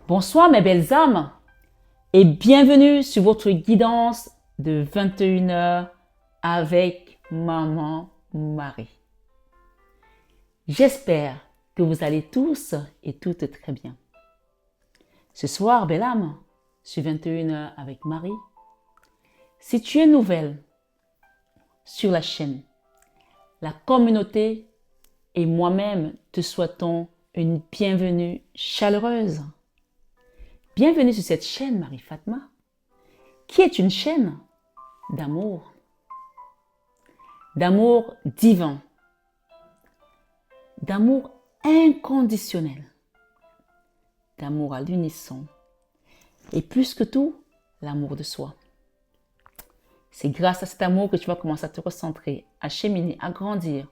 Bonsoir mes belles âmes et bienvenue sur votre guidance de 21 heures avec Maman Marie. J'espère que vous allez tous et toutes très bien. Ce soir, belle âme, sur 21 heures avec Marie, si tu es nouvelle sur la chaîne, la communauté et moi-même te souhaitons une bienvenue chaleureuse. Bienvenue sur cette chaîne Marie Fatma, qui est une chaîne d'amour divin, d'amour inconditionnel, d'amour à l'unisson et plus que tout, l'amour de soi. C'est grâce à cet amour que tu vas commencer à te recentrer, à cheminer, à grandir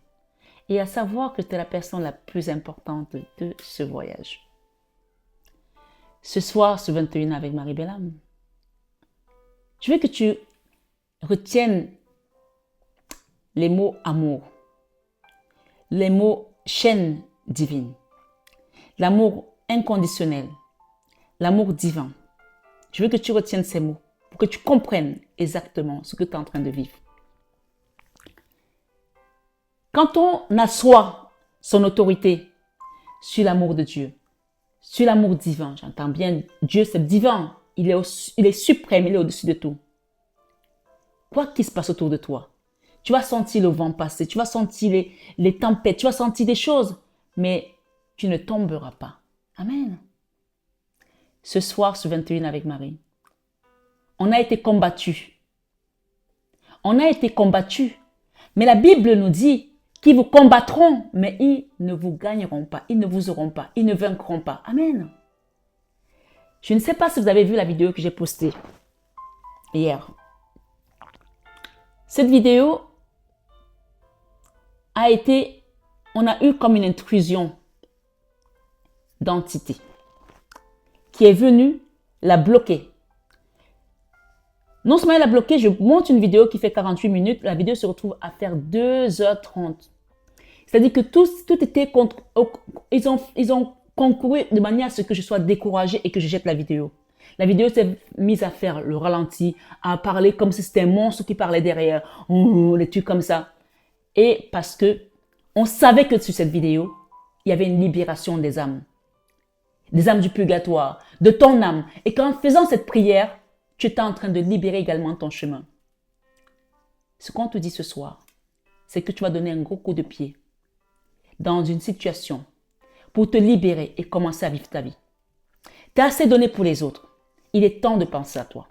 et à savoir que tu es la personne la plus importante de ce voyage. Ce soir, sur 21 avec Marie Bellam, je veux que tu retiennes les mots amour, les mots chaîne divine, l'amour inconditionnel, l'amour divin. Je veux que tu retiennes ces mots pour que tu comprennes exactement ce que tu es en train de vivre. Quand on assoit son autorité sur l'amour de Dieu, sur l'amour divin, j'entends bien, Dieu c'est divin, il est suprême, il est au-dessus de tout. Quoi qu'il se passe autour de toi, tu vas sentir le vent passer, tu vas sentir les tempêtes, tu vas sentir des choses, mais tu ne tomberas pas. Amen. Ce soir, sur 21 avec Marie, on a été combattus. On a été combattus. Mais la Bible nous dit qu'ils vous combattront, mais ils ne vous gagneront pas, ils ne vous auront pas, ils ne vaincront pas. Amen. Je ne sais pas si vous avez vu la vidéo que j'ai postée hier. Cette vidéo on a eu comme une intrusion d'entité qui est venue la bloquer. Non seulement elle a bloqué, je monte une vidéo qui fait 48 minutes, la vidéo se retrouve à faire 2h30. C'est-à-dire que tout était contre, ils ont concouru de manière à ce que je sois découragée et que je jette la vidéo. La vidéo s'est mise à faire le ralenti, à parler comme si c'était un monstre qui parlait derrière, des trucs comme ça. Et parce que on savait que sur cette vidéo, il y avait une libération des âmes du purgatoire, de ton âme. Et qu'en faisant cette prière, tu es en train de libérer également ton chemin. Ce qu'on te dit ce soir, c'est que tu vas donner un gros coup de pied dans une situation pour te libérer et commencer à vivre ta vie. Tu as assez donné pour les autres. Il est temps de penser à toi.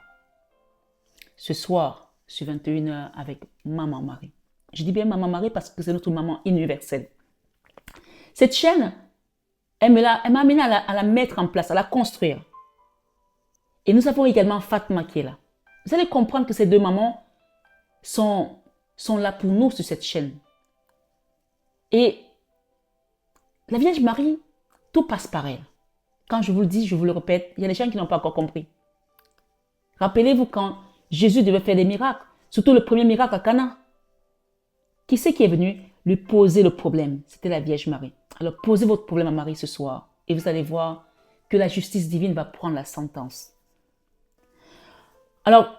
Ce soir, sur 21 heures avec Maman Marie. Je dis bien Maman Marie parce que c'est notre maman universelle. Cette chaîne, elle m'a amené à la mettre en place, à la construire. Et nous avons également Fatma qui est là. Vous allez comprendre que ces deux mamans sont là pour nous sur cette chaîne. Et la Vierge Marie, tout passe par elle. Quand je vous le dis, je vous le répète, il y a des gens qui n'ont pas encore compris. Rappelez-vous quand Jésus devait faire des miracles, surtout le premier miracle à Cana. Qui c'est qui est venu lui poser le problème? C'était la Vierge Marie. Alors posez votre problème à Marie ce soir et vous allez voir que la justice divine va prendre la sentence. Alors,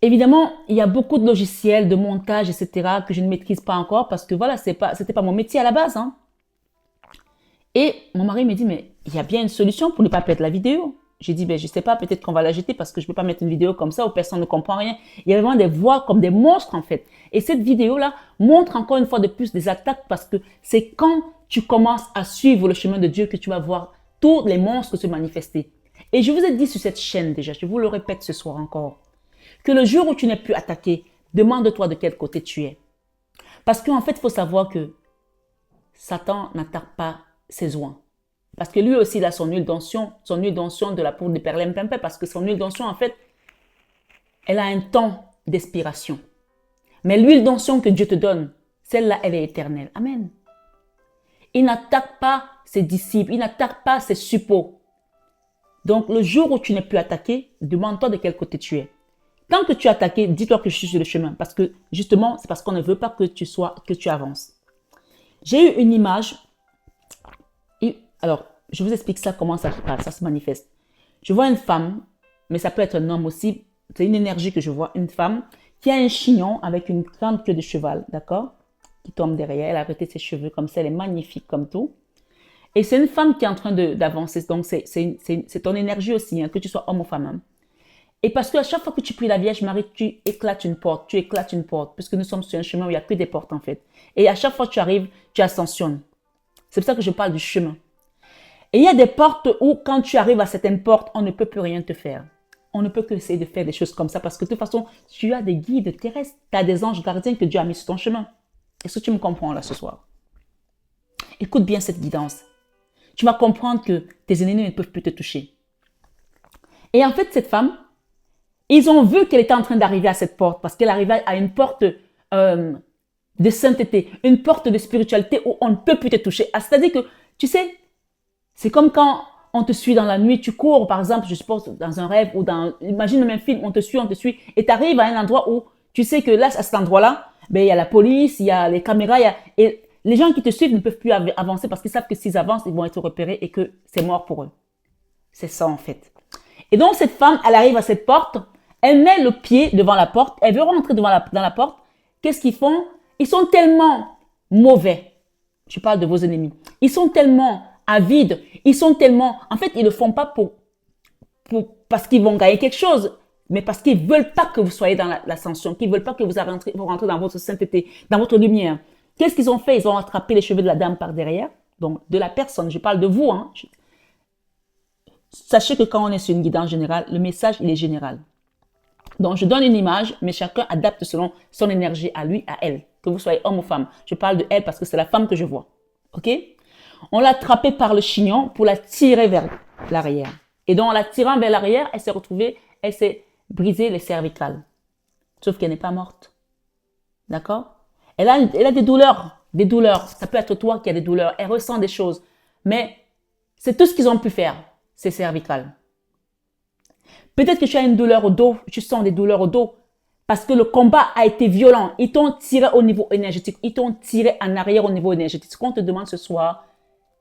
évidemment, il y a beaucoup de logiciels, de montage, etc. que je ne maîtrise pas encore parce que voilà, c'était pas mon métier à la base. Hein. Et mon mari me dit, mais il y a bien une solution pour ne pas perdre la vidéo. J'ai dit, ben, je sais pas, peut-être qu'on va la jeter parce que je peux pas mettre une vidéo comme ça où personne ne comprend rien. Il y a vraiment des voix comme des monstres en fait. Et cette vidéo-là montre encore une fois de plus des attaques parce que c'est quand tu commences à suivre le chemin de Dieu que tu vas voir tous les monstres se manifester. Et je vous ai dit sur cette chaîne déjà, je vous le répète ce soir encore, que le jour où tu n'es plus attaqué, demande-toi de quel côté tu es. Parce qu'en fait, il faut savoir que Satan n'attaque pas ses oins. Parce que lui aussi, il a son huile d'onction de la poudre de perlimpinpin, parce que son huile d'onction, en fait, elle a un temps d'expiration. Mais l'huile d'onction que Dieu te donne, celle-là, elle est éternelle. Amen. Il n'attaque pas ses disciples, il n'attaque pas ses suppôts. Donc, le jour où tu n'es plus attaqué, demande-toi de quel côté tu es. Tant que tu es attaqué, dis-toi que je suis sur le chemin. Parce que, justement, c'est parce qu'on ne veut pas que tu avances. J'ai eu une image. Alors, Je vous explique ça, comment ça se manifeste. Je vois une femme, mais ça peut être un homme aussi. C'est une énergie que je vois. Une femme qui a un chignon avec une grande queue de cheval, d'accord? Qui tombe derrière. Elle a arrêté ses cheveux comme ça. Elle est magnifique comme tout. Et c'est une femme qui est en train d'avancer. Donc, c'est ton énergie aussi, hein, que tu sois homme ou femme. Hein. Et parce qu'à chaque fois que tu pries la Vierge Marie, tu éclates une porte, puisque nous sommes sur un chemin où il n'y a que des portes en fait. Et à chaque fois que tu arrives, tu ascensionnes. C'est pour ça que je parle du chemin. Et il y a des portes où quand tu arrives à certaines portes, on ne peut plus rien te faire. On ne peut que essayer de faire des choses comme ça parce que de toute façon, tu as des guides terrestres, tu as des anges gardiens que Dieu a mis sur ton chemin. Est-ce que tu me comprends là ce soir? Écoute bien cette guidance. Tu vas comprendre que tes ennemis ne peuvent plus te toucher. Et en fait, cette femme, ils ont vu qu'elle était en train d'arriver à cette porte parce qu'elle arrivait à une porte de sainteté, une porte de spiritualité où on ne peut plus te toucher. C'est-à-dire que, tu sais, c'est comme quand on te suit dans la nuit, tu cours, par exemple, je suppose, dans un rêve ou imagine le même film, on te suit, et tu arrives à un endroit où tu sais que là, à cet endroit-là, ben, il y a la police, il y a les caméras, et les gens qui te suivent ne peuvent plus avancer parce qu'ils savent que s'ils avancent, ils vont être repérés et que c'est mort pour eux. C'est ça, en fait. Et donc, cette femme, elle arrive à cette porte, elle met le pied devant la porte, elle veut rentrer dans la porte. Qu'est-ce qu'ils font? Ils sont tellement mauvais. Je parle de vos ennemis. Ils sont tellement avides. Ils sont tellement... En fait, ils ne le font pas parce qu'ils vont gagner quelque chose, mais parce qu'ils ne veulent pas que vous soyez dans l'ascension, qu'ils ne veulent pas que vous rentrez dans votre sainteté, dans votre lumière. Qu'est-ce qu'ils ont fait? Ils ont attrapé les cheveux de la dame par derrière, donc de la personne. Je parle de vous. Hein. Sachez que quand on est sur une guidance générale, le message, il est général. Donc, je donne une image, mais chacun adapte selon son énergie à lui, à elle. Que vous soyez homme ou femme. Je parle de elle parce que c'est la femme que je vois. OK? On l'a attrapée par le chignon pour la tirer vers l'arrière. Et donc, en la tirant vers l'arrière, elle s'est brisée les cervicales. Sauf qu'elle n'est pas morte. D'accord? Elle a des douleurs. Des douleurs. Ça peut être toi qui as des douleurs. Elle ressent des choses. Mais c'est tout ce qu'ils ont pu faire. C'est cervical. Peut-être que tu as une douleur au dos, tu sens des douleurs au dos parce que le combat a été violent. Ils t'ont tiré au niveau énergétique, ils t'ont tiré en arrière au niveau énergétique. Ce qu'on te demande ce soir,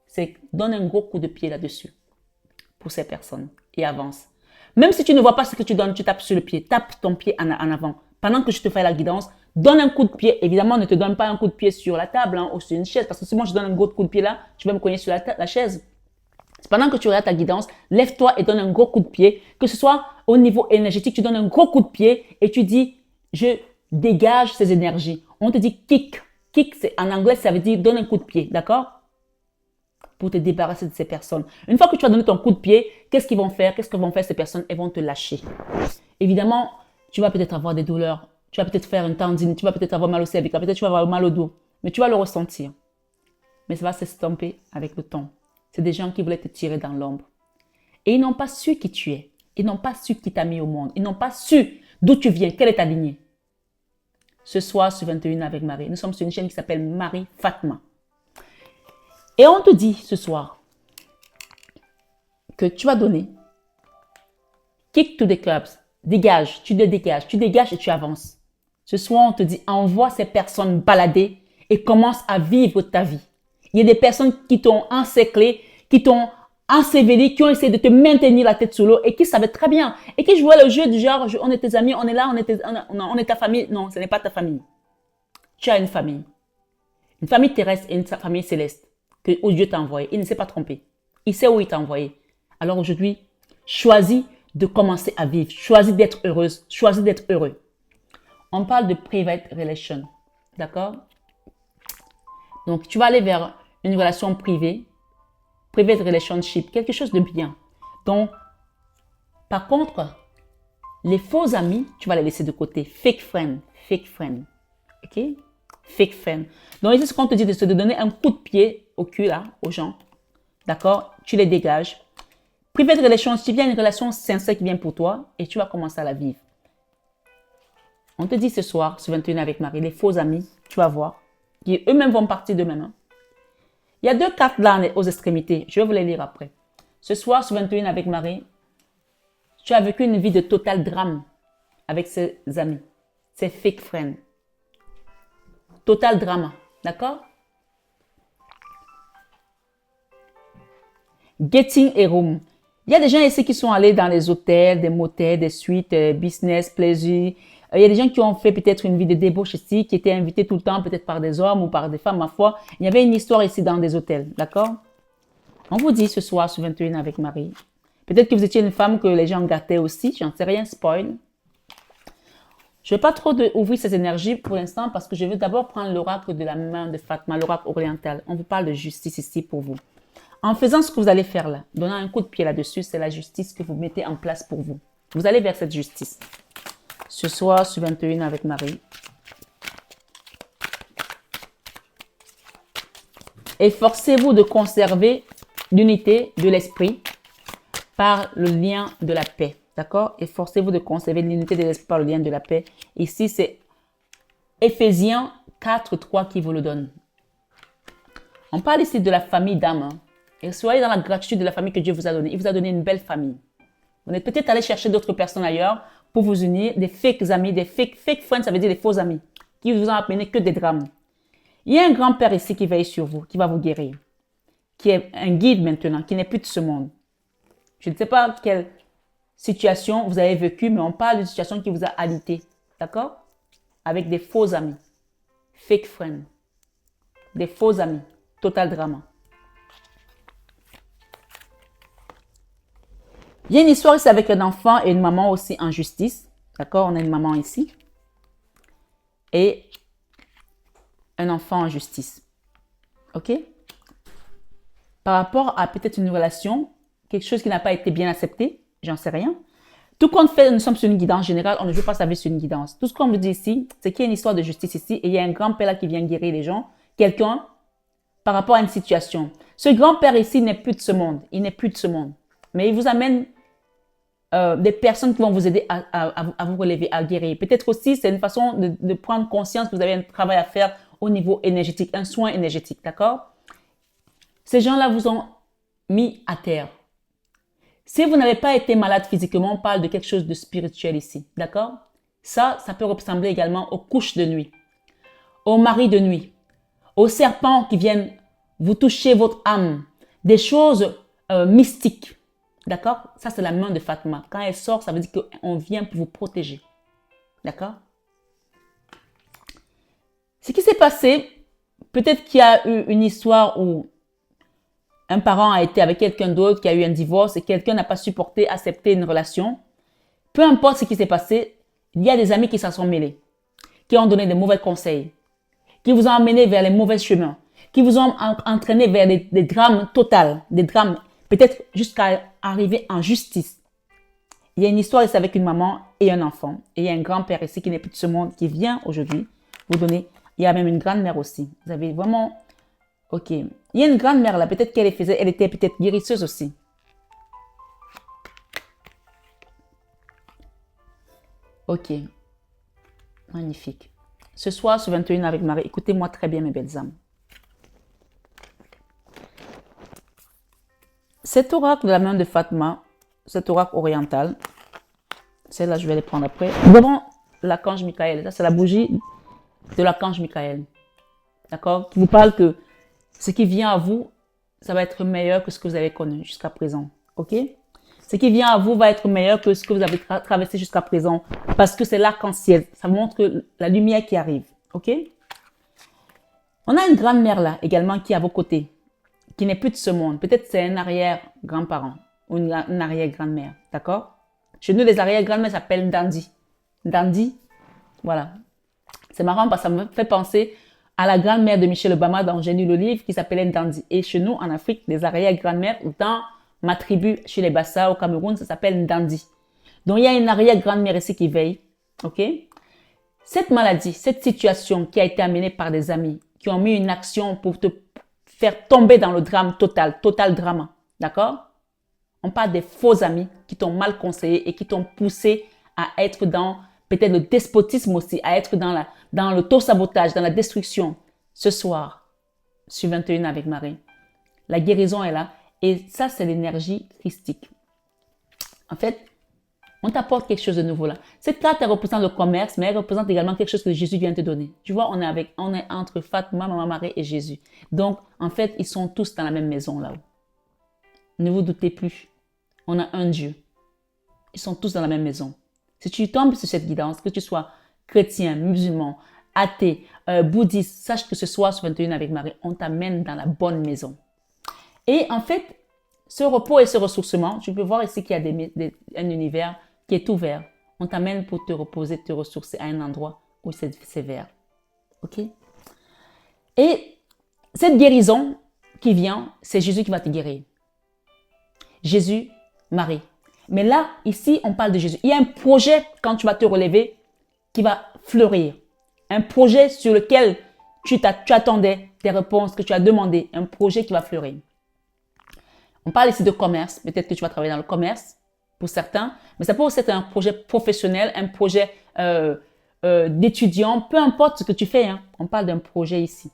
c'est donne un gros coup de pied là-dessus pour ces personnes et avance. Même si tu ne vois pas ce que tu donnes, tu tapes sur le pied, tape ton pied en avant. Pendant que je te fais la guidance, donne un coup de pied. Évidemment, ne te donne pas un coup de pied sur la table hein, ou sur une chaise parce que si moi je donne un gros coup de pied là, tu vas me cogner sur la chaise. Pendant que tu regardes ta guidance, lève-toi et donne un gros coup de pied. Que ce soit au niveau énergétique, tu donnes un gros coup de pied et tu dis, je dégage ces énergies. On te dit kick. Kick, en anglais, ça veut dire donne un coup de pied, d'accord? Pour te débarrasser de ces personnes. Une fois que tu as donné ton coup de pied, qu'est-ce qu'ils vont faire? Qu'est-ce que vont faire ces personnes? Elles vont te lâcher. Évidemment, tu vas peut-être avoir des douleurs. Tu vas peut-être faire une tendine. Tu vas peut-être avoir mal au cervical. Peut-être tu vas avoir mal au dos. Mais tu vas le ressentir. Mais ça va s'estomper avec le temps. C'est des gens qui voulaient te tirer dans l'ombre. Et ils n'ont pas su qui tu es. Ils n'ont pas su qui t'a mis au monde. Ils n'ont pas su d'où tu viens, quelle est ta lignée. Ce soir, sur 21 avec Marie, nous sommes sur une chaîne qui s'appelle Marie Fatma. Et on te dit ce soir que tu vas donner. Kick to the clubs. Dégage, tu dégages et tu avances. Ce soir, on te dit, envoie ces personnes balader et commence à vivre ta vie. Il y a des personnes qui t'ont encerclé, qui t'ont enseveli, qui ont essayé de te maintenir la tête sous l'eau et qui savaient très bien. Et qui jouaient le jeu du genre, on est tes amis, on est là, on est ta famille. Non, ce n'est pas ta famille. Tu as une famille. Une famille terrestre et une famille céleste où Dieu t'a envoyé. Il ne s'est pas trompé. Il sait où il t'a envoyé. Alors aujourd'hui, choisis de commencer à vivre. Choisis d'être heureuse. Choisis d'être heureux. On parle de private relation. D'accord? Donc, tu vas aller vers une relation privée, private relationship, quelque chose de bien. Donc, par contre, les faux amis, tu vas les laisser de côté. Fake friend. Ok? Fake friend. Donc, ici, ce qu'on te dit, c'est de donner un coup de pied au cul, là, aux gens. D'accord? Tu les dégages. Private relationship, il y a une relation sincère qui vient pour toi et tu vas commencer à la vivre. On te dit ce soir, sur 21 avec Marie, les faux amis, tu vas voir, qui eux-mêmes vont partir d'eux-mêmes. Hein. Il y a 2 cartes là aux extrémités. Je vais vous les lire après. Ce soir, sur 21 avec Marie, tu as vécu une vie de total drame avec ses amis, ses fake friends. Total drama. D'accord? Getting a room. Il y a des gens ici qui sont allés dans les hôtels, des motels, des suites, business, plaisir. Il y a des gens qui ont fait peut-être une vie de débauche ici, qui étaient invités tout le temps, peut-être par des hommes ou par des femmes, ma foi. Il y avait une histoire ici dans des hôtels, d'accord? On vous dit ce soir sur 21 avec Marie. Peut-être que vous étiez une femme que les gens gâtaient aussi, j'en sais rien, spoil. Je ne vais pas trop ouvrir ces énergies pour l'instant parce que je veux d'abord prendre l'oracle de la main de Fatma, l'oracle oriental. On vous parle de justice ici pour vous. En faisant ce que vous allez faire là, donnant un coup de pied là-dessus, c'est la justice que vous mettez en place pour vous. Vous allez vers cette justice. Ce soir, sur 21 avec Marie. Efforcez-vous de conserver l'unité de l'esprit par le lien de la paix. D'accord? Efforcez-vous de conserver l'unité de l'esprit par le lien de la paix. Ici, c'est Éphésiens 4:3 qui vous le donne. On parle ici de la famille d'âme. Et soyez dans la gratitude de la famille que Dieu vous a donnée. Il vous a donné une belle famille. Vous êtes peut-être allé chercher d'autres personnes ailleurs pour vous unir, des fake amis, des fake friends, ça veut dire des faux amis, qui vous ont amené que des drames. Il y a un grand-père ici qui veille sur vous, qui va vous guérir, qui est un guide maintenant, qui n'est plus de ce monde. Je ne sais pas quelle situation vous avez vécue, mais on parle d'une situation qui vous a alité, d'accord? Avec des faux amis, fake friends, des faux amis, total drama. Il y a une histoire ici avec un enfant et une maman aussi en justice. D'accord? On a une maman ici. Et un enfant en justice. OK? Par rapport à peut-être une relation, quelque chose qui n'a pas été bien accepté, j'en sais rien. Tout compte fait, nous sommes sur une guidance générale, on ne veut pas sa vie sur une guidance. Tout ce qu'on vous dit ici, c'est qu'il y a une histoire de justice ici et il y a un grand-père là qui vient guérir les gens. Quelqu'un, par rapport à une situation. Ce grand-père ici n'est plus de ce monde. Il n'est plus de ce monde. Mais il vous amène des personnes qui vont vous aider à vous relever, à guérir. Peut-être aussi, c'est une façon de prendre conscience que vous avez un travail à faire au niveau énergétique, un soin énergétique, d'accord? Ces gens-là vous ont mis à terre. Si vous n'avez pas été malade physiquement, on parle de quelque chose de spirituel ici, d'accord? Ça peut ressembler également aux couches de nuit, aux maris de nuit, aux serpents qui viennent vous toucher votre âme, des choses mystiques. D'accord? Ça, c'est la main de Fatma. Quand elle sort, ça veut dire qu'on vient pour vous protéger. D'accord? Ce qui s'est passé, peut-être qu'il y a eu une histoire où un parent a été avec quelqu'un d'autre, qui a eu un divorce et quelqu'un n'a pas supporté, accepté une relation. Peu importe ce qui s'est passé, il y a des amis qui s'en sont mêlés, qui ont donné des mauvais conseils, qui vous ont amené vers les mauvais chemins, qui vous ont entraîné vers des drames totaux, des drames peut-être jusqu'à arriver en justice. Il y a une histoire ici avec une maman et un enfant. Et il y a un grand-père ici qui n'est plus de ce monde, qui vient aujourd'hui vous donner. Il y a même une grand-mère aussi. Vous avez vraiment... Ok. Il y a une grand-mère là, peut-être qu'elle elle était peut-être guérisseuse aussi. Ok. Magnifique. Ce soir, sur 21 avec Marie, écoutez-moi très bien mes belles âmes. Cet oracle de la main de Fatma, cet oracle oriental, celle-là, je vais les prendre après. Nous avons l'archange Michael. Ça, c'est la bougie de l'archange Michael. D'accord? Qui vous parle que ce qui vient à vous, ça va être meilleur que ce que vous avez connu jusqu'à présent. OK? Ce qui vient à vous va être meilleur que ce que vous avez traversé jusqu'à présent. Parce que c'est l'arc-en-ciel. Ça montre la lumière qui arrive. OK? On a une grande-mère là, également, qui est à vos côtés, qui n'est plus de ce monde. Peut-être c'est un arrière-grand-parent ou une arrière-grand-mère. D'accord? Chez nous, les arrière-grand-mères s'appellent Ndandi. Ndandi, voilà. C'est marrant parce que ça me fait penser à la grand-mère de Michelle Obama dans J'ai lu le livre qui s'appelait Ndandi. Et chez nous, en Afrique, les arrière-grand-mères, dans ma tribu, chez les Bassa, au Cameroun, ça s'appelle Ndandi. Donc, il y a une arrière-grand-mère ici qui veille. OK? Cette maladie, cette situation qui a été amenée par des amis qui ont mis une action pour te faire tomber dans le drame total drama. D'accord? On parle des faux amis qui t'ont mal conseillé et qui t'ont poussé à être dans peut-être le despotisme aussi, à être dans l'auto-sabotage, dans la destruction. Ce soir, sur 21 avec Marie, la guérison est là et ça, c'est l'énergie christique. En fait, on t'apporte quelque chose de nouveau là. Cette carte, elle représente le commerce, mais elle représente également quelque chose que Jésus vient te donner. Tu vois, on est entre Fatma, Maman Marie et Jésus. Donc, en fait, ils sont tous dans la même maison là-haut. Ne vous doutez plus. On a un Dieu. Ils sont tous dans la même maison. Si tu tombes sur cette guidance, que tu sois chrétien, musulman, athée, bouddhiste, sache que ce soir sur 21 avec Marie, on t'amène dans la bonne maison. Et en fait, ce repos et ce ressourcement, tu peux voir ici qu'il y a un univers qui est ouvert. On t'amène pour te reposer, te ressourcer à un endroit où c'est vert. OK? Et cette guérison qui vient, c'est Jésus qui va te guérir. Jésus, Marie. Mais là, ici, on parle de Jésus. Il y a un projet, quand tu vas te relever, qui va fleurir. Un projet sur lequel tu attendais des réponses que tu as demandées. Un projet qui va fleurir. On parle ici de commerce. Peut-être que tu vas travailler dans le commerce, pour certains. Mais ça peut aussi être un projet professionnel, un projet d'étudiant. Peu importe ce que tu fais. Hein. On parle d'un projet ici.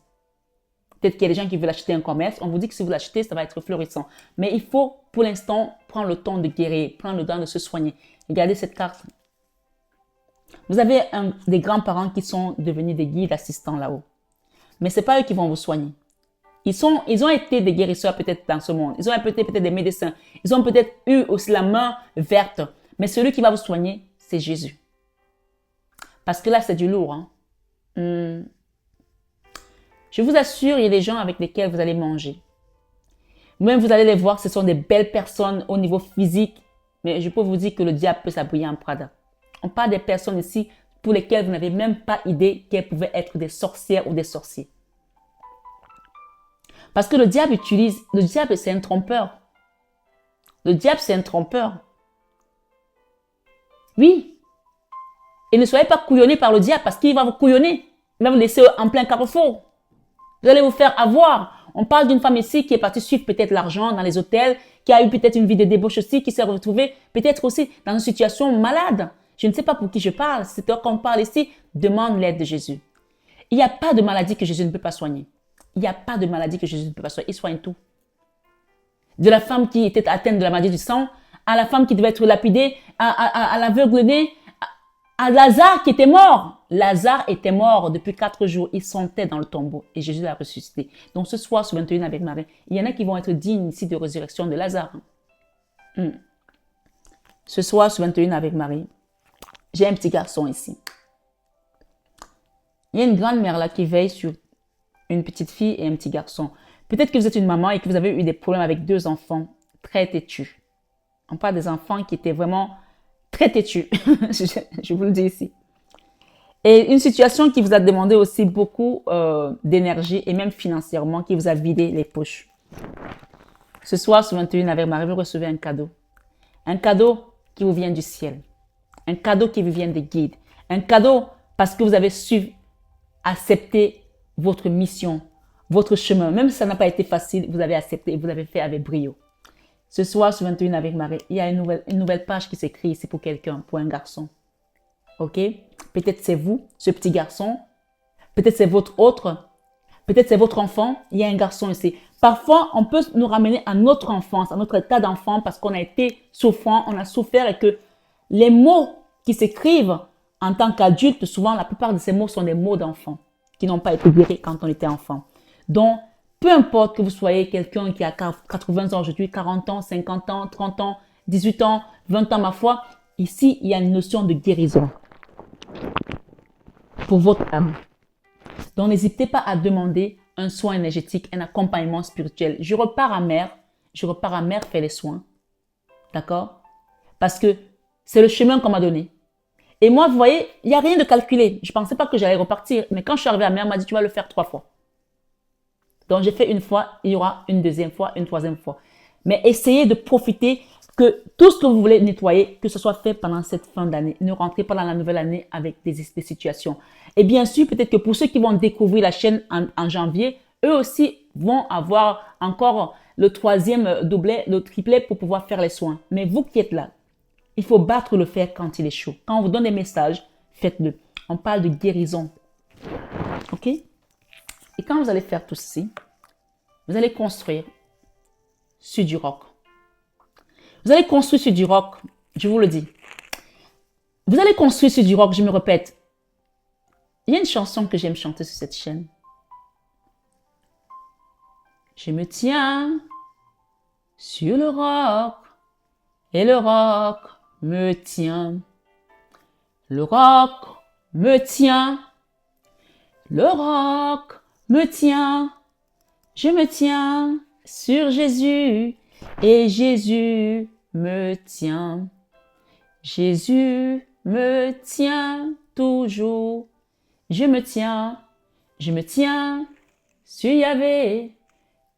Peut-être qu'il y a des gens qui veulent acheter un commerce. On vous dit que si vous l'achetez, ça va être florissant. Mais il faut, pour l'instant, prendre le temps de guérir, prendre le temps de se soigner. Regardez cette carte. Vous avez des grands-parents qui sont devenus des guides assistants là-haut. Mais ce n'est pas eux qui vont vous soigner. Ils ont été des guérisseurs peut-être dans ce monde. Ils ont été peut-être des médecins. Ils ont peut-être eu aussi la main verte. Mais celui qui va vous soigner, c'est Jésus. Parce que là, c'est du lourd. Hein. Je vous assure, il y a des gens avec lesquels vous allez manger. Même vous allez les voir, ce sont des belles personnes au niveau physique. Mais je peux vous dire que le diable peut s'habiller en Prada. On parle des personnes ici pour lesquelles vous n'avez même pas idée qu'elles pouvaient être des sorcières ou des sorciers. Parce que le diable c'est un trompeur. Le diable, c'est un trompeur. Oui. Et ne soyez pas couillonnés par le diable parce qu'il va vous couillonner. Il va vous laisser en plein carrefour. Vous allez vous faire avoir. On parle d'une femme ici qui est partie suivre peut-être l'argent dans les hôtels, qui a eu peut-être une vie de débauche aussi, qui s'est retrouvée peut-être aussi dans une situation malade. Je ne sais pas pour qui je parle. C'est toi qu'on parle ici. Demande l'aide de Jésus. Il n'y a pas de maladie que Jésus ne peut pas soigner. Il n'y a pas de maladie que Jésus ne peut pas soigner. Il soigne tout. De la femme qui était atteinte de la maladie du sang, à la femme qui devait être lapidée, à l'aveugle-né, à Lazare qui était mort. Lazare était mort depuis 4 jours. Il sentait dans le tombeau et Jésus l'a ressuscité. Donc ce soir, sur 21 avec Marie, il y en a qui vont être dignes ici de résurrection de Lazare. Ce soir, sur 21 avec Marie, j'ai un petit garçon ici. Il y a une grande-mère là qui veille sur une petite fille et un petit garçon. Peut-être que vous êtes une maman et que vous avez eu des problèmes avec 2 enfants très têtus. On parle des enfants qui étaient vraiment très têtus. je vous le dis ici. Et une situation qui vous a demandé aussi beaucoup d'énergie et même financièrement, qui vous a vidé les poches. Ce soir, sur 21 avec Marie, vous recevez un cadeau. Un cadeau qui vous vient du ciel. Un cadeau qui vous vient des guides. Un cadeau parce que vous avez su accepter votre mission, votre chemin. Même si ça n'a pas été facile, vous avez accepté et vous l'avez fait avec brio. Ce soir, sur 21 avec Marie, il y a une nouvelle page qui s'écrit ici pour quelqu'un, pour un garçon. Ok? Peut-être c'est vous, ce petit garçon. Peut-être c'est votre autre. Peut-être c'est votre enfant. Il y a un garçon ici. Parfois, on peut nous ramener à notre enfance, à notre état d'enfant parce qu'on a été souffrant, on a souffert et que les mots qui s'écrivent en tant qu'adulte, souvent, la plupart de ces mots sont des mots d'enfant qui n'ont pas été guéris quand on était enfant. Donc, peu importe que vous soyez quelqu'un qui a 80 ans aujourd'hui, 40 ans, 50 ans, 30 ans, 18 ans, 20 ans, ma foi, ici, il y a une notion de guérison pour votre âme. Donc, n'hésitez pas à demander un soin énergétique, un accompagnement spirituel. Je repars à mer faire les soins. D'accord? Parce que c'est le chemin qu'on m'a donné. Et moi, vous voyez, il n'y a rien de calculé. Je ne pensais pas que j'allais repartir. Mais quand je suis arrivée à mer, elle m'a dit, tu vas le faire 3 fois. Donc, j'ai fait une fois, il y aura une deuxième fois, une troisième fois. Mais essayez de profiter que tout ce que vous voulez nettoyer, que ce soit fait pendant cette fin d'année. Ne rentrez pas dans la nouvelle année avec des situations. Et bien sûr, peut-être que pour ceux qui vont découvrir la chaîne en janvier, eux aussi vont avoir encore le 3e doublet, le triplet pour pouvoir faire les soins. Mais vous qui êtes là, il faut battre le fer quand il est chaud. Quand on vous donne des messages, faites-le. On parle de guérison. OK? Et quand vous allez faire tout ceci, vous allez construire sur du roc. Vous allez construire sur du roc, je vous le dis. Vous allez construire sur du roc, je me répète. Il y a une chanson que j'aime chanter sur cette chaîne. Je me tiens sur le roc, et le roc me tient. Le roc me tient, le roc me tient. Je me tiens sur Jésus et Jésus me tient. Jésus me tient toujours. Je me tiens sur Yahvé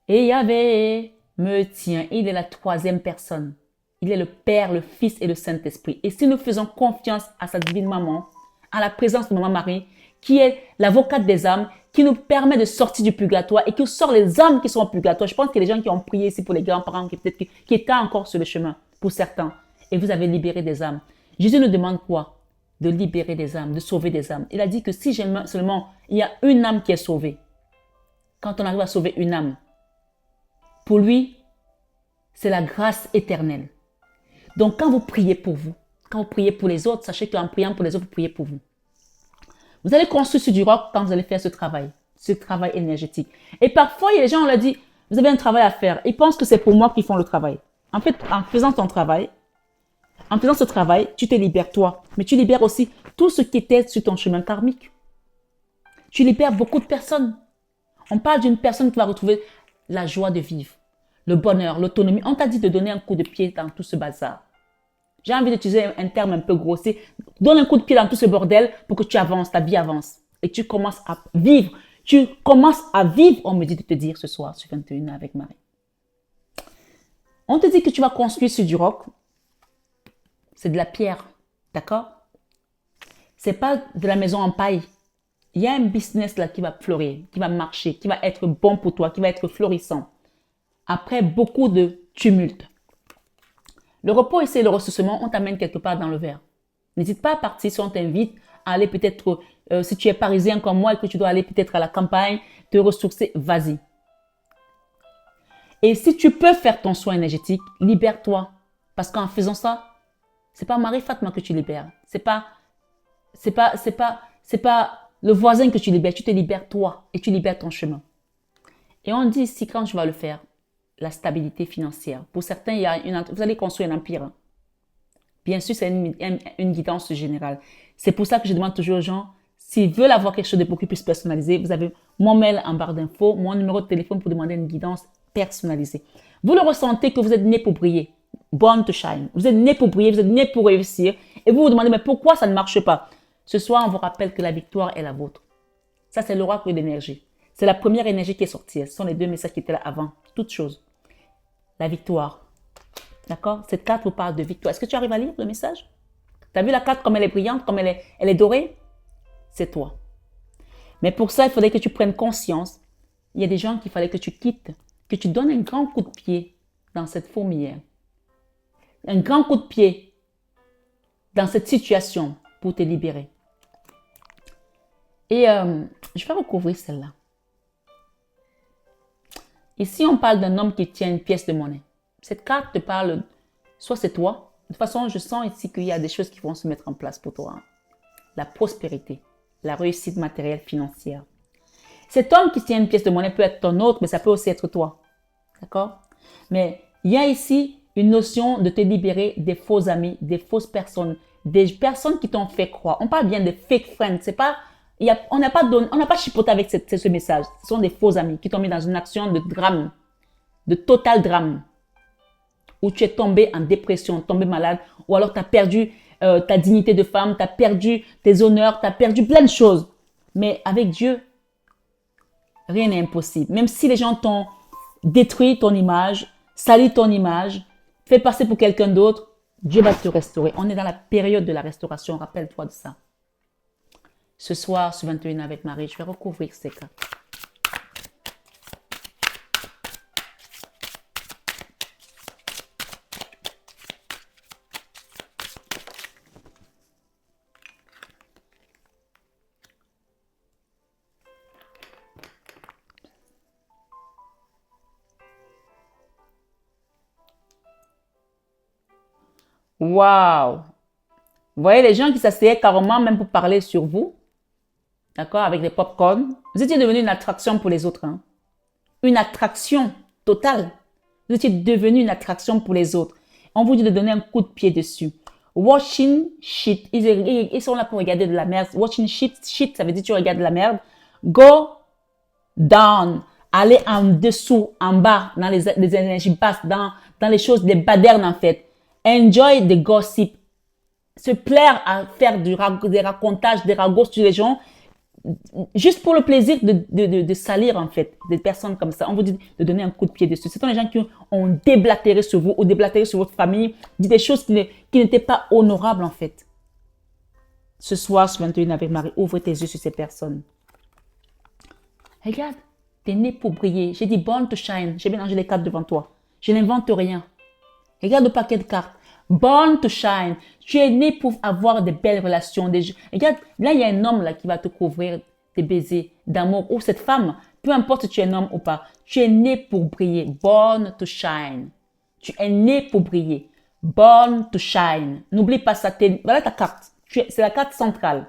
et Yahvé me tient. Il est la troisième personne. Il est le Père, le Fils et le Saint-Esprit. Et si nous faisons confiance à sa divine maman, à la présence de Maman Marie, qui est l'avocate des âmes, qui nous permet de sortir du purgatoire et qui sort les âmes qui sont en purgatoire. Je pense qu'il y a des gens qui ont prié ici pour les grands-parents qui étaient encore sur le chemin, pour certains. Et vous avez libéré des âmes. Jésus nous demande quoi? De libérer des âmes, de sauver des âmes. Il a dit que si seulement il y a une âme qui est sauvée, quand on arrive à sauver une âme, pour lui, c'est la grâce éternelle. Donc quand vous priez pour vous, quand vous priez pour les autres, sachez qu'en priant pour les autres, vous priez pour vous. Vous allez construire sur du roc quand vous allez faire ce travail énergétique. Et parfois, il y a des gens, on leur dit, vous avez un travail à faire. Ils pensent que c'est pour moi qu'ils font le travail. En fait, en faisant ton travail, en faisant ce travail, tu te libères toi. Mais tu libères aussi tout ce qui était sur ton chemin karmique. Tu libères beaucoup de personnes. On parle d'une personne qui va retrouver la joie de vivre, le bonheur, l'autonomie. On t'a dit de donner un coup de pied dans tout ce bazar. J'ai envie d'utiliser un terme un peu grossier. Donne un coup de pied dans tout ce bordel pour que tu avances, ta vie avance. Et tu commences à vivre. Tu commences à vivre, on me dit de te dire ce soir sur 21 avec Marie. On te dit que tu vas construire sur du roc. C'est de la pierre. D'accord? C'est pas de la maison en paille. Il y a un business là qui va fleurir, qui va marcher, qui va être bon pour toi, qui va être florissant. Après beaucoup de tumulte. Le repos ici et le ressourcement, on t'amène quelque part dans le verre. N'hésite pas à partir si on t'invite à aller peut-être, si tu es parisien comme moi et que tu dois aller peut-être à la campagne, te ressourcer, vas-y. Et si tu peux faire ton soin énergétique, libère-toi. Parce qu'en faisant ça, c'est pas Marie-Fatma que tu libères. C'est pas le voisin que tu libères. Tu te libères toi et tu libères ton chemin. Et on dit ici, quand tu vas le faire, la stabilité financière. Pour certains, vous allez construire un empire. Bien sûr, c'est une guidance générale. C'est pour ça que je demande toujours aux gens, s'ils veulent avoir quelque chose de beaucoup plus personnalisé, vous avez mon mail en barre d'infos, mon numéro de téléphone pour demander une guidance personnalisée. Vous le ressentez que vous êtes né pour briller. Born to shine. Vous êtes né pour briller, vous êtes né pour réussir. Et vous vous demandez, mais pourquoi ça ne marche pas? Ce soir, on vous rappelle que la victoire est la vôtre. Ça, c'est l'oracle de l'énergie. C'est la première énergie qui est sortie. Ce sont les deux messages qui étaient là avant. Toute chose. La victoire. D'accord? Cette carte vous parle de victoire. Est-ce que tu arrives à lire le message? Tu as vu la carte comme elle est brillante, comme elle est dorée? C'est toi. Mais pour ça, il faudrait que tu prennes conscience. Il y a des gens qu'il fallait que tu quittes, que tu donnes un grand coup de pied dans cette fourmilière. Un grand coup de pied dans cette situation pour te libérer. Et je vais recouvrir celle-là. Ici, on parle d'un homme qui tient une pièce de monnaie. Cette carte te parle, soit c'est toi. De toute façon, je sens ici qu'il y a des choses qui vont se mettre en place pour toi. La prospérité, la réussite matérielle, financière. Cet homme qui tient une pièce de monnaie peut être ton autre, mais ça peut aussi être toi. D'accord? Mais il y a ici une notion de te libérer des faux amis, des fausses personnes, des personnes qui t'ont fait croire. On parle bien de fake friends. C'est pas... on n'a pas chipoté avec ce message. Ce sont des faux amis qui t'ont mis dans une action de drame, de total drame, où tu es tombé en dépression, tombé malade, ou alors tu as perdu ta dignité de femme, tu as perdu tes honneurs, tu as perdu plein de choses. Mais avec Dieu, rien n'est impossible. Même si les gens t'ont détruit ton image, sali ton image, fait passer pour quelqu'un d'autre, Dieu va te restaurer. On est dans la période de la restauration, rappelle-toi de ça. Ce soir, sur 21 avec Marie, je vais recouvrir ces cartes. Waouh! Vous voyez les gens qui s'asseyaient carrément même pour parler sur vous. D'accord? Avec des pop-corn. Vous étiez devenu une attraction pour les autres. Hein? Une attraction totale. Vous étiez devenu une attraction pour les autres. On vous dit de donner un coup de pied dessus. Watching shit. Ils sont là pour regarder de la merde. Watching shit, shit, ça veut dire tu regardes de la merde. Go down. Aller en dessous, en bas, dans les énergies basses, dans les choses, des badernes en fait. Enjoy the gossip. Se plaire à faire des racontages, des ragots sur les gens, juste pour le plaisir de salir en fait des personnes comme ça. On vous dit de donner un coup de pied dessus. Ce sont les gens qui ont déblatéré sur vous ou déblatéré sur votre famille, dit des choses qui n'étaient pas honorables en fait. Ce soir, sur 21 avec Marie, ouvre tes yeux sur ces personnes. Regarde, t'es né pour briller. J'ai dit born to shine. J'ai mélangé les cartes devant toi. Je n'invente rien. Regarde le paquet de cartes. Born to shine. Tu es né pour avoir de belles relations. Regarde, là, il y a un homme là qui va te couvrir tes baisers d'amour. Ou cette femme, peu importe si tu es un homme ou pas. Tu es né pour briller. Born to shine. Tu es né pour briller. Born to shine. N'oublie pas ça. Voilà ta carte. C'est la carte centrale.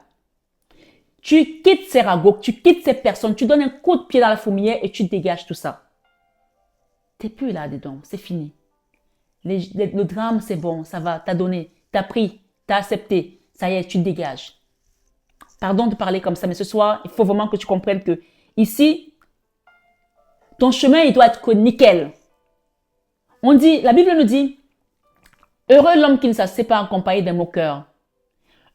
Tu quittes ces ragots, tu quittes ces personnes, tu donnes un coup de pied dans la fourmilière et tu dégages tout ça. T'es plus là-dedans, c'est fini. Le drame, c'est bon, ça va, t'as donné, t'as pris, t'as accepté. Ça y est, tu dégages. Pardon de parler comme ça, mais ce soir, il faut vraiment que tu comprennes que ici, ton chemin, il doit être nickel. On dit, la Bible nous dit, heureux l'homme qui ne s'assied pas en compagnie des moqueurs.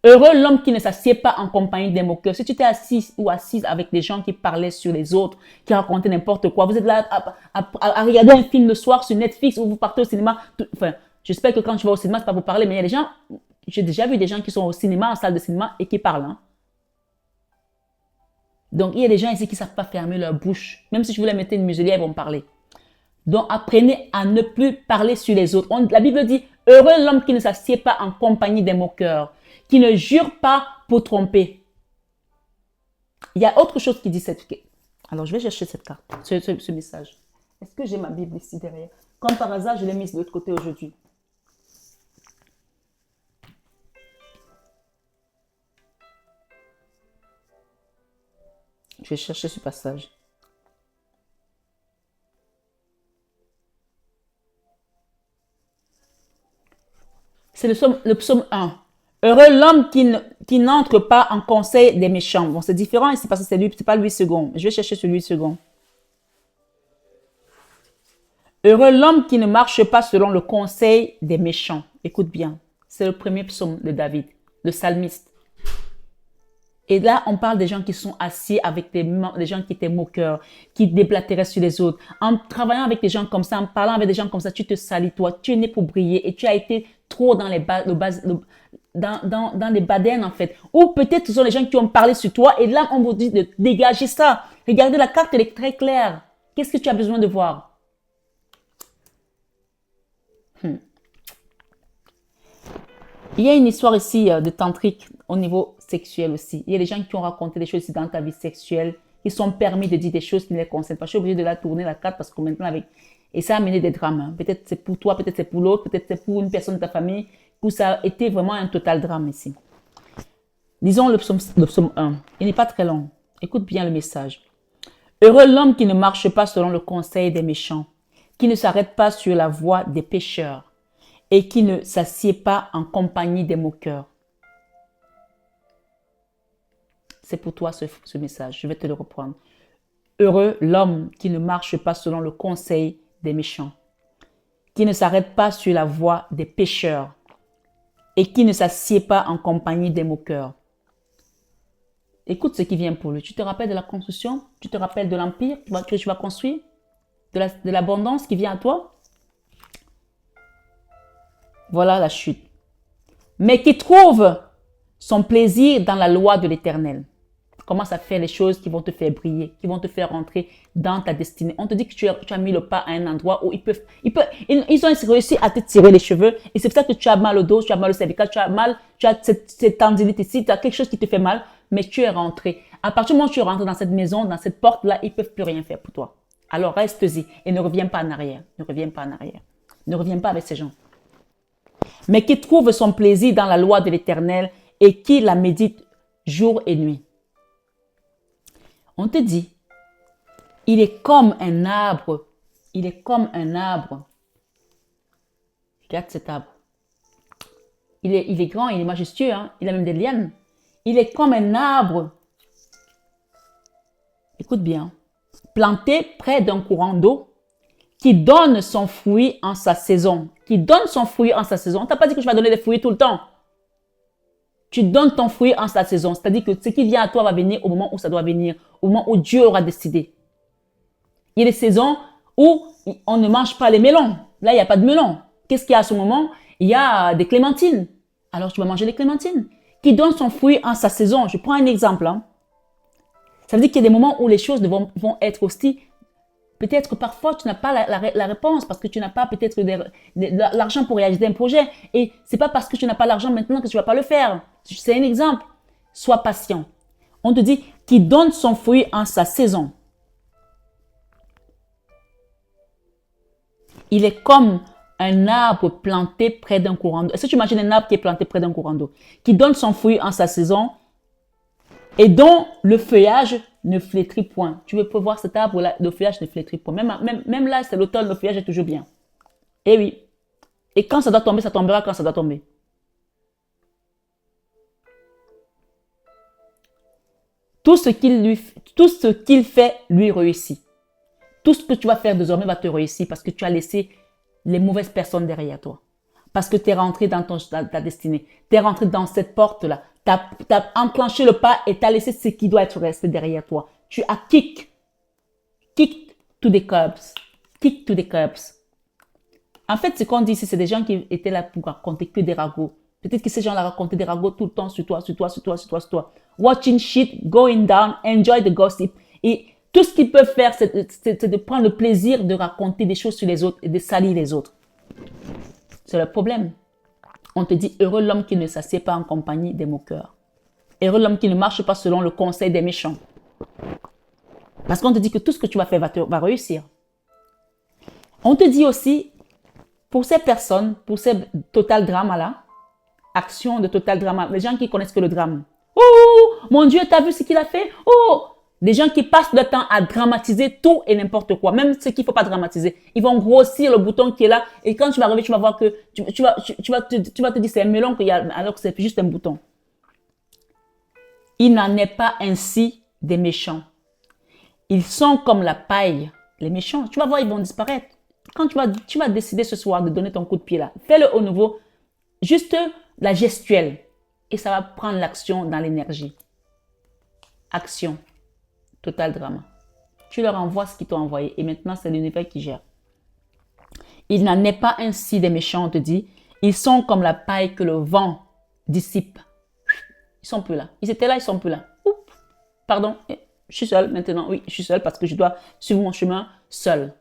Heureux l'homme qui ne s'assied pas en compagnie des moqueurs. Si tu t'es assis ou assise avec des gens qui parlaient sur les autres, qui racontaient n'importe quoi, vous êtes là à regarder un film le soir sur Netflix ou vous partez au cinéma. Enfin, j'espère que quand tu vas au cinéma, c'est pas pour parler, mais il y a des gens, j'ai déjà vu des gens qui sont au cinéma, en salle de cinéma et qui parlent. Hein. Donc, il y a des gens ici qui ne savent pas fermer leur bouche. Même si je voulais mettre une muselière, ils vont parler. Donc, apprenez à ne plus parler sur les autres. La Bible dit, heureux l'homme qui ne s'assied pas en compagnie des moqueurs, qui ne jure pas pour tromper. Il y a autre chose qui dit cette... Alors, je vais chercher cette carte, ce message. Est-ce que j'ai ma Bible ici derrière? Comme par hasard, je l'ai mise de l'autre côté aujourd'hui. Je vais chercher ce passage. C'est le psaume 1. Heureux l'homme qui n'entre pas en conseil des méchants. Bon, c'est différent ici parce que c'est pas Louis II. Je vais chercher celui second. Heureux l'homme qui ne marche pas selon le conseil des méchants. Écoute bien. C'est le premier psaume de David, le psalmiste. Et là, on parle des gens qui sont assis avec des gens qui étaient moqueurs, qui déblatéraient sur les autres. En travaillant avec des gens comme ça, en parlant avec des gens comme ça, tu te salis toi. Tu es né pour briller et tu as été trop dans les dans les badernes en fait. Ou peut-être ce sont les gens qui ont parlé sur toi et là, on vous dit de dégager ça. Regardez, la carte, elle est très claire. Qu'est-ce que tu as besoin de voir? Il y a une histoire ici de tantrique au niveau sexuel aussi. Il y a des gens qui ont raconté des choses ici dans ta vie sexuelle, qui sont permis de dire des choses qui ne les concernent pas. Je suis obligée de la tourner la carte parce que maintenant avec... Et ça a amené des drames. Hein. Peut-être c'est pour toi, peut-être c'est pour l'autre, peut-être c'est pour une personne de ta famille, où ça a été vraiment un total drame ici. Lisons le psaume 1. Il n'est pas très long. Écoute bien le message. Heureux l'homme qui ne marche pas selon le conseil des méchants, qui ne s'arrête pas sur la voie des pécheurs et qui ne s'assied pas en compagnie des moqueurs. C'est pour toi ce message. Je vais te le reprendre. Heureux l'homme qui ne marche pas selon le conseil des méchants, qui ne s'arrête pas sur la voie des pécheurs et qui ne s'assied pas en compagnie des moqueurs. Écoute ce qui vient pour lui. Tu te rappelles de la construction? Tu te rappelles de l'empire que tu vas construire? De l'abondance qui vient à toi? Voilà la chute. Mais qui trouve son plaisir dans la loi de l'Éternel. Commence à faire les choses qui vont te faire briller, qui vont te faire rentrer dans ta destinée. On te dit que tu as mis le pas à un endroit où ils ont réussi à te tirer les cheveux et c'est pour ça que tu as mal au dos, tu as mal au cervical, tu as cette tendinite ici, tu as quelque chose qui te fait mal, mais tu es rentré. À partir du moment où tu es rentré dans cette maison, dans cette porte-là, ils ne peuvent plus rien faire pour toi. Alors reste-y et ne reviens pas en arrière. Ne reviens pas en arrière. Ne reviens pas avec ces gens. Mais qui trouve son plaisir dans la loi de l'Éternel et qui la médite jour et nuit. On te dit, il est comme un arbre Regarde cet arbre. Il est grand, il est majestueux, hein? Il a même des lianes. Il est comme un arbre. Écoute bien. Planté près d'un courant d'eau qui donne son fruit en sa saison. Qui donne son fruit en sa saison. On t'a pas dit que je vais donner des fruits tout le temps. Tu donnes ton fruit en sa saison. C'est-à-dire que ce qui vient à toi va venir au moment où ça doit venir. Au moment où Dieu aura décidé. Il y a des saisons où on ne mange pas les melons. Là, il n'y a pas de melons. Qu'est-ce qu'il y a à ce moment? Il y a des clémentines. Alors, tu vas manger des clémentines. Qui donne son fruit en sa saison. Je prends un exemple. Hein. Ça veut dire qu'il y a des moments où les choses vont être hostiles. Peut-être que parfois, tu n'as pas la réponse parce que tu n'as pas peut-être l'argent pour réaliser un projet. Et c'est pas parce que tu n'as pas l'argent maintenant que tu vas pas le faire. C'est un exemple. Sois patient. On te dit qui donne son fruit en sa saison. Il est comme un arbre planté près d'un courant d'eau. Est-ce que tu imagines un arbre qui est planté près d'un courant d'eau, qui donne son fruit en sa saison et dont le feuillage ne flétrit point. Tu peux voir cet arbre-là, le feuillage ne flétrit point. Même là, c'est l'automne, le feuillage est toujours bien. Eh oui. Et quand ça doit tomber, ça tombera quand ça doit tomber. Tout ce qu'il fait lui réussit. Tout ce que tu vas faire désormais va te réussir parce que tu as laissé les mauvaises personnes derrière toi. Parce que tu es rentré dans ta destinée. Tu es rentré dans cette porte-là. Tu as enclenché le pas et tu as laissé ce qui doit être resté derrière toi. Tu as kick to the curbs. Kick to the curbs. En fait, ce qu'on dit ici, c'est des gens qui étaient là pour raconter que des ragots. Peut-être que ces gens-là racontaient des ragots tout le temps sur toi. Watching shit, going down, enjoy the gossip. Et tout ce qu'ils peuvent faire, c'est de prendre le plaisir de raconter des choses sur les autres et de salir les autres. C'est le problème. On te dit, heureux l'homme qui ne s'assied pas en compagnie des moqueurs. Heureux l'homme qui ne marche pas selon le conseil des méchants. Parce qu'on te dit que tout ce que tu vas faire va réussir. On te dit aussi, pour ces personnes, pour ces total drama-là, action de total drama, les gens qui connaissent que le drame. Oh, mon Dieu, t'as vu ce qu'il a fait? Oh, des gens qui passent le temps à dramatiser tout et n'importe quoi, même ce qu'il ne faut pas dramatiser. Ils vont grossir le bouton qui est là et quand tu vas arriver, tu vas voir que tu vas te dire c'est un melon qu'il y a, alors que c'est juste un bouton. Il n'en est pas ainsi des méchants. Ils sont comme la paille. Les méchants, tu vas voir, ils vont disparaître. Quand tu vas décider ce soir de donner ton coup de pied là, fais-le au nouveau, juste la gestuelle et ça va prendre l'action dans l'énergie. Action. Total drama. Tu leur envoies ce qu'ils t'ont envoyé et maintenant c'est l'univers qui gère. Il n'en est pas ainsi des méchants, on te dit. Ils sont comme la paille que le vent dissipe. Ils sont plus là. Ils étaient là, ils sont plus là. Oups. Pardon, je suis seule maintenant. Oui, je suis seule parce que je dois suivre mon chemin seule.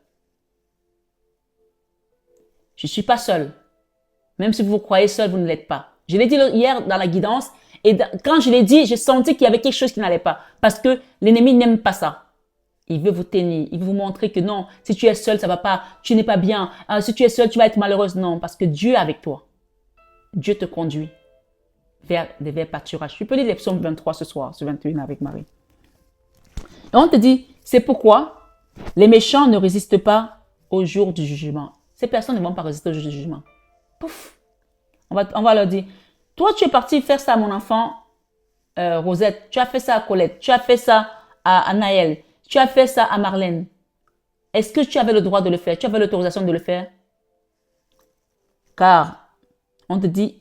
Je ne suis pas seule. Même si vous vous croyez seule, vous ne l'êtes pas. Je l'ai dit hier dans la guidance. Et quand je l'ai dit, j'ai senti qu'il y avait quelque chose qui n'allait pas. Parce que l'ennemi n'aime pas ça. Il veut vous tenir. Il veut vous montrer que non, si tu es seul, ça va pas. Tu n'es pas bien. Si tu es seul, tu vas être malheureuse. Non, parce que Dieu est avec toi. Dieu te conduit vers des verts pâturages. Tu peux lire les psaumes 23 ce soir, ce 21 avec Marie. Et on te dit, c'est pourquoi les méchants ne résistent pas au jour du jugement. Ces personnes ne vont pas résister au jour du jugement. Pouf. On va leur dire, toi, tu es parti faire ça à mon enfant, Rosette. Tu as fait ça à Colette. Tu as fait ça à Naël. Tu as fait ça à Marlène. Est-ce que tu avais le droit de le faire? Tu avais l'autorisation de le faire? Car, on te dit,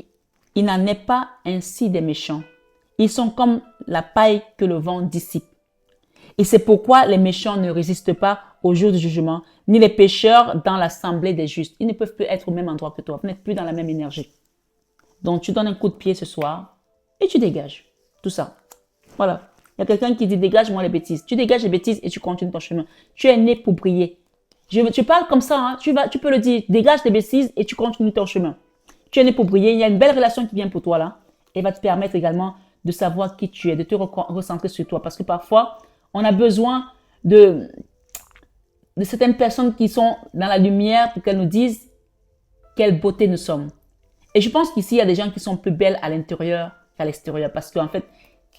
il n'en est pas ainsi des méchants. Ils sont comme la paille que le vent dissipe. Et c'est pourquoi les méchants ne résistent pas au jour du jugement, ni les pécheurs dans l'assemblée des justes. Ils ne peuvent plus être au même endroit que toi. Vous n'êtes plus dans la même énergie. Donc, tu donnes un coup de pied ce soir et tu dégages tout ça. Voilà. Il y a quelqu'un qui dit, dégage-moi les bêtises. Tu dégages les bêtises et tu continues ton chemin. Tu es né pour briller. Tu parles comme ça, hein. Tu peux le dire, dégage les bêtises et tu continues ton chemin. Tu es né pour briller. Il y a une belle relation qui vient pour toi là. Et va te permettre également de savoir qui tu es, de te recentrer sur toi. Parce que parfois, on a besoin de certaines personnes qui sont dans la lumière pour qu'elles nous disent quelle beauté nous sommes. Et je pense qu'ici, il y a des gens qui sont plus belles à l'intérieur qu'à l'extérieur. Parce qu'en fait,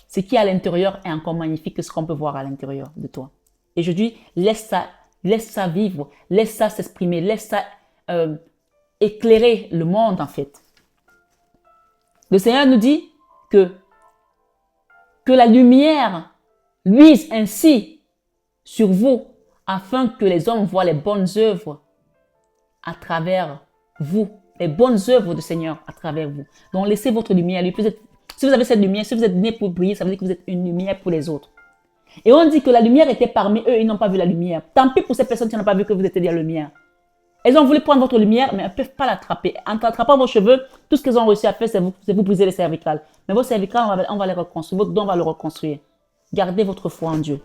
ce qui est à l'intérieur est encore magnifique que ce qu'on peut voir à l'intérieur de toi. Et je dis, laisse ça vivre, laisse ça s'exprimer, laisse ça éclairer le monde en fait. Le Seigneur nous dit que la lumière luise ainsi sur vous afin que les hommes voient les bonnes œuvres à travers vous, les bonnes œuvres du Seigneur à travers vous. Donc laissez votre lumière lui. Si vous avez cette lumière, si vous êtes né pour briller, ça veut dire que vous êtes une lumière pour les autres. Et on dit que la lumière était parmi eux, ils n'ont pas vu la lumière. Tant pis pour ces personnes qui n'ont pas vu que vous étiez la lumière. Elles ont voulu prendre votre lumière, mais elles ne peuvent pas l'attraper. En attrapant vos cheveux, tout ce qu'elles ont réussi à faire, c'est vous briser les cervicales. Mais vos cervicales, on va les reconstruire. Votre don, on va le reconstruire. Gardez votre foi en Dieu.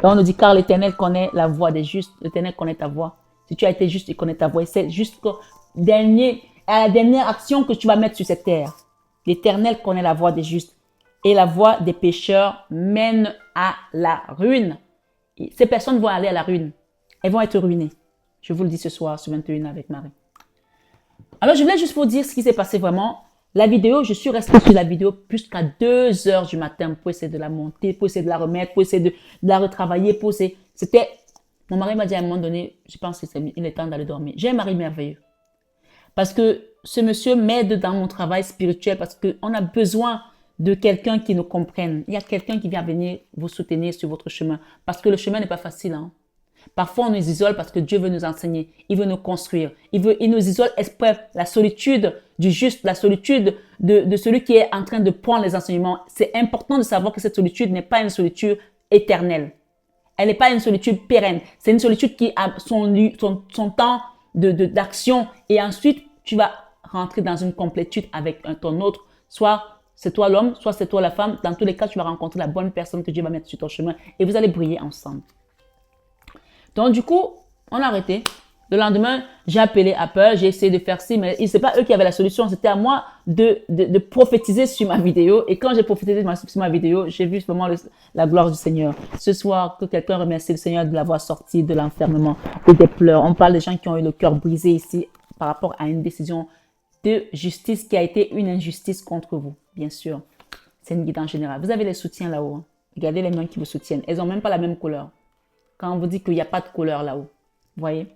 Et on nous dit, car l'Éternel connaît la voie des justes. L'Éternel connaît ta voie. Si tu as été juste, il connaît ta voie. Et c'est jusqu'à la dernière action que tu vas mettre sur cette terre. L'Éternel connaît la voie des justes. Et la voie des pécheurs mène à la ruine. Et ces personnes vont aller à la ruine. Elles vont être ruinées. Je vous le dis ce soir sur 21 avec Marie. Alors, je voulais juste vous dire ce qui s'est passé vraiment. La vidéo, je suis restée sur la vidéo jusqu'à 2 heures du matin pour essayer de la monter, pour essayer de la remettre, pour essayer de la retravailler, pour essayer... Mon mari m'a dit à un moment donné, je pense qu'il est temps d'aller dormir. J'ai un mari merveilleux. Parce que ce monsieur m'aide dans mon travail spirituel, parce qu'on a besoin de quelqu'un qui nous comprenne. Il y a quelqu'un qui vient venir vous soutenir sur votre chemin. Parce que le chemin n'est pas facile. Hein. Parfois, on nous isole parce que Dieu veut nous enseigner. Il veut nous construire. Il nous isole exprès. La solitude du juste, la solitude de celui qui est en train de prendre les enseignements. C'est important de savoir que cette solitude n'est pas une solitude éternelle. Elle n'est pas une solitude pérenne. C'est une solitude qui a son temps d'action. Et ensuite, tu vas rentrer dans une complétude avec ton autre. Soit c'est toi l'homme, soit c'est toi la femme. Dans tous les cas, tu vas rencontrer la bonne personne que Dieu va mettre sur ton chemin. Et vous allez briller ensemble. Donc, du coup, on a arrêté. Le lendemain, j'ai appelé Apple, j'ai essayé de faire ci, mais ce n'est pas eux qui avaient la solution. C'était à moi de prophétiser sur ma vidéo. Et quand j'ai prophétisé sur ma vidéo, j'ai vu vraiment la gloire du Seigneur. Ce soir, que quelqu'un remercie le Seigneur de l'avoir sorti de l'enfermement ou des pleurs. On parle des gens qui ont eu le cœur brisé ici par rapport à une décision de justice qui a été une injustice contre vous. Bien sûr, c'est une guidance générale. Vous avez les soutiens là-haut. Hein. Regardez les mains qui vous soutiennent. Elles n'ont même pas la même couleur. Quand on vous dit qu'il n'y a pas de couleur là-haut. Vous voyez?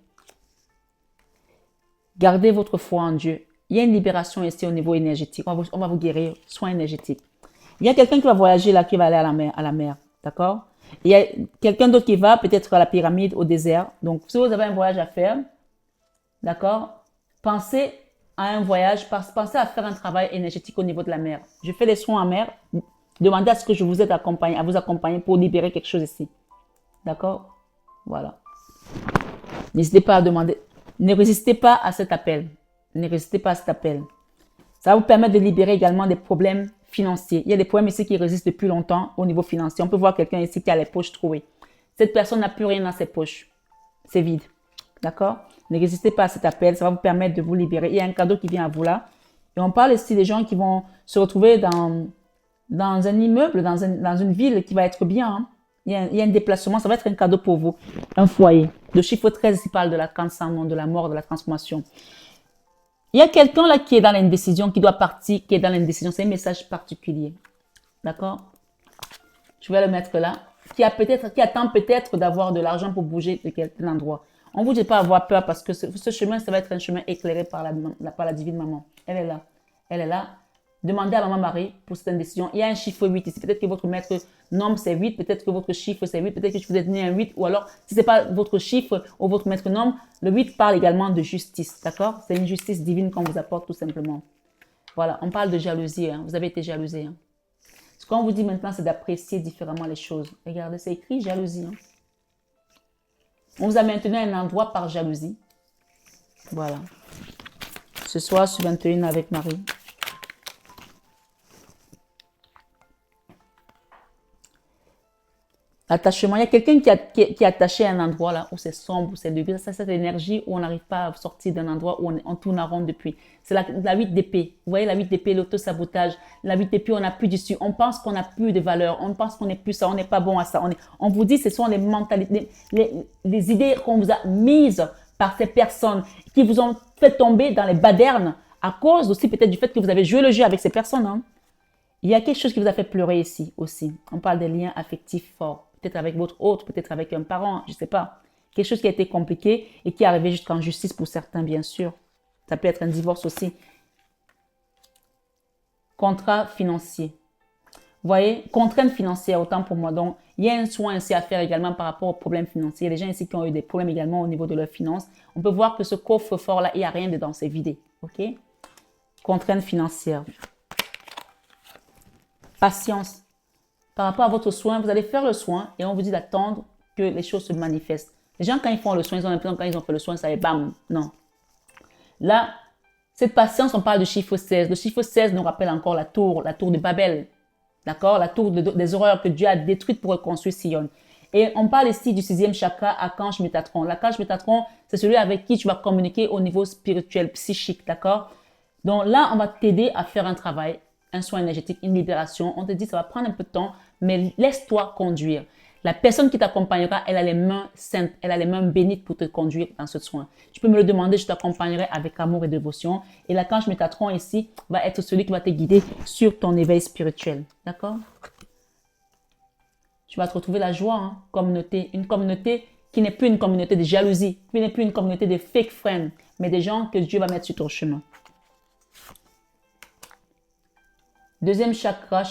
Gardez votre foi en Dieu. Il y a une libération ici au niveau énergétique. On va vous guérir, soins énergétiques. Il y a quelqu'un qui va voyager là, qui va aller à la mer. D'accord? Il y a quelqu'un d'autre qui va peut-être à la pyramide, au désert. Donc, si vous avez un voyage à faire, d'accord? Pensez à un voyage, pensez à faire un travail énergétique au niveau de la mer. Je fais des soins en mer. Demandez à ce que je vous aide à vous accompagner pour libérer quelque chose ici. D'accord? Voilà. N'hésitez pas à demander. Ne résistez pas à cet appel. Ne résistez pas à cet appel. Ça va vous permettre de libérer également des problèmes financiers. Il y a des problèmes ici qui résistent depuis longtemps au niveau financier. On peut voir quelqu'un ici qui a les poches trouées. Cette personne n'a plus rien dans ses poches. C'est vide. D'accord? Ne résistez pas à cet appel. Ça va vous permettre de vous libérer. Il y a un cadeau qui vient à vous là. Et on parle ici des gens qui vont se retrouver dans un immeuble, dans une ville qui va être bien. Hein. Il y a un déplacement, ça va être un cadeau pour vous. Un foyer. Le chiffre 13, il parle de la transcendance, de la mort, de la transformation. Il y a quelqu'un là qui est dans l'indécision, qui doit partir, qui est dans l'indécision. C'est un message particulier. D'accord? Je vais le mettre là. Qui attend peut-être d'avoir de l'argent pour bouger de quelqu'un endroit. On ne vous dit pas avoir peur parce que ce chemin, ça va être un chemin éclairé par la divine maman. Elle est là. Elle est là. Demandez à maman Marie pour cette indécision. Il y a un chiffre 8 ici. Peut-être que votre maître nombre c'est 8. Peut-être que votre chiffre c'est 8. Peut-être que vous êtes né un 8. Ou alors, si ce n'est pas votre chiffre ou votre maître nombre, le 8 parle également de justice. D'accord? C'est une justice divine qu'on vous apporte tout simplement. Voilà. On parle de jalousie. Hein. Vous avez été jalousé. Hein. Ce qu'on vous dit maintenant, c'est d'apprécier différemment les choses. Regardez, c'est écrit jalousie. Hein. On vous a maintenu à un endroit par jalousie. Voilà. Ce soir, sur 21 avec Marie. Attachement. Il y a quelqu'un qui est attaché à un endroit là où c'est sombre, où c'est de ça, cette énergie où on n'arrive pas à sortir d'un endroit où on tourne en rond depuis. C'est la 8 d'épée. Vous voyez la 8 d'épée, l'auto-sabotage. La 8 d'épée, on n'a plus d'issue. On pense qu'on n'a plus de valeur. On pense qu'on n'est plus ça. On n'est pas bon à ça. On vous dit, ce sont les mentalités, les idées qu'on vous a mises par ces personnes qui vous ont fait tomber dans les badernes à cause aussi peut-être du fait que vous avez joué le jeu avec ces personnes. Hein. Il y a quelque chose qui vous a fait pleurer ici aussi. On parle des liens affectifs forts. Peut-être avec votre autre, peut-être avec un parent, je ne sais pas. Quelque chose qui a été compliqué et qui est arrivé jusqu'en justice pour certains, bien sûr. Ça peut être un divorce aussi. Contrat financier. Vous voyez, contrainte financière, autant pour moi. Donc, il y a un soin ici à faire également par rapport aux problèmes financiers. Les gens ici qui ont eu des problèmes également au niveau de leurs finances. On peut voir que ce coffre-fort-là, il n'y a rien dedans, c'est vidé. OK? Contrainte financière. Patience. Par rapport à votre soin, vous allez faire le soin et on vous dit d'attendre que les choses se manifestent. Les gens, quand ils font le soin, ils ont l'impression que quand ils ont fait le soin, ça y est, bam, non. Là, cette patience, on parle du chiffre 16. Le chiffre 16 nous rappelle encore la tour de Babel. D'accord? La tour des horreurs que Dieu a détruites pour reconstruire Sion. Et on parle ici du 6e chakra, Archange Métatron. L'archange Métatron, c'est celui avec qui tu vas communiquer au niveau spirituel, psychique. D'accord? Donc là, on va t'aider à faire un travail, un soin énergétique, une libération. On te dit, ça va prendre un peu de temps, mais laisse-toi conduire. La personne qui t'accompagnera, elle a les mains saintes, elle a les mains bénites pour te conduire dans ce soin. Tu peux me le demander, je t'accompagnerai avec amour et dévotion. Et l'archange Métatron ici va être celui qui va te guider sur ton éveil spirituel. D'accord? Tu vas te retrouver la joie, hein? Communauté. Une communauté qui n'est plus une communauté de jalousie, qui n'est plus une communauté de fake friends, mais des gens que Dieu va mettre sur ton chemin. Deuxième chakra,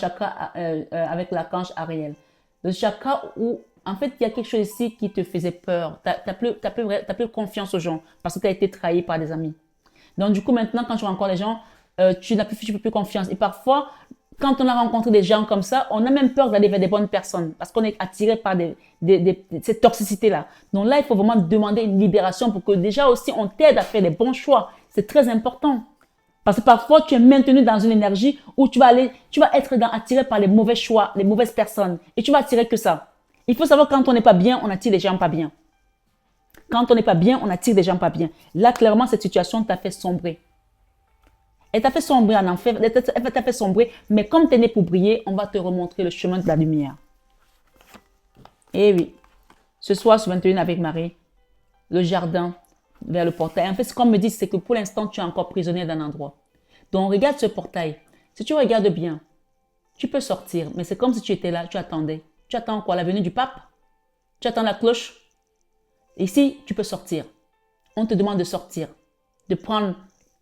avec l'archange Ariel. Le chakra où, en fait, il y a quelque chose ici qui te faisait peur. Tu n'as plus confiance aux gens parce que tu as été trahi par des amis. Donc, du coup, maintenant, quand tu rencontres les gens, tu peux plus confiance. Et parfois, quand on a rencontré des gens comme ça, on a même peur d'aller vers des bonnes personnes parce qu'on est attiré par cette toxicité-là. Donc là, il faut vraiment demander une libération pour que déjà aussi, on t'aide à faire les bons choix. C'est très important. Parce que parfois, tu es maintenu dans une énergie où tu vas être attiré par les mauvais choix, les mauvaises personnes. Et tu vas attirer que ça. Il faut savoir quand on n'est pas bien, on attire les gens pas bien. Quand on n'est pas bien, on attire des gens pas bien. Là, clairement, cette situation t'a fait sombrer. Elle t'a fait sombrer en enfer, elle t'a fait sombrer. Mais comme tu es né pour briller, on va te remontrer le chemin de la lumière. Eh oui. Ce soir, sur 21 avec Marie, le jardin vers le portail. En fait, ce qu'on me dit, c'est que pour l'instant, tu es encore prisonnier d'un endroit. Donc, regarde ce portail. Si tu regardes bien, tu peux sortir. Mais c'est comme si tu étais là, tu attendais. Tu attends quoi? La venue du pape? Tu attends la cloche? Ici, tu peux sortir. On te demande de sortir, de prendre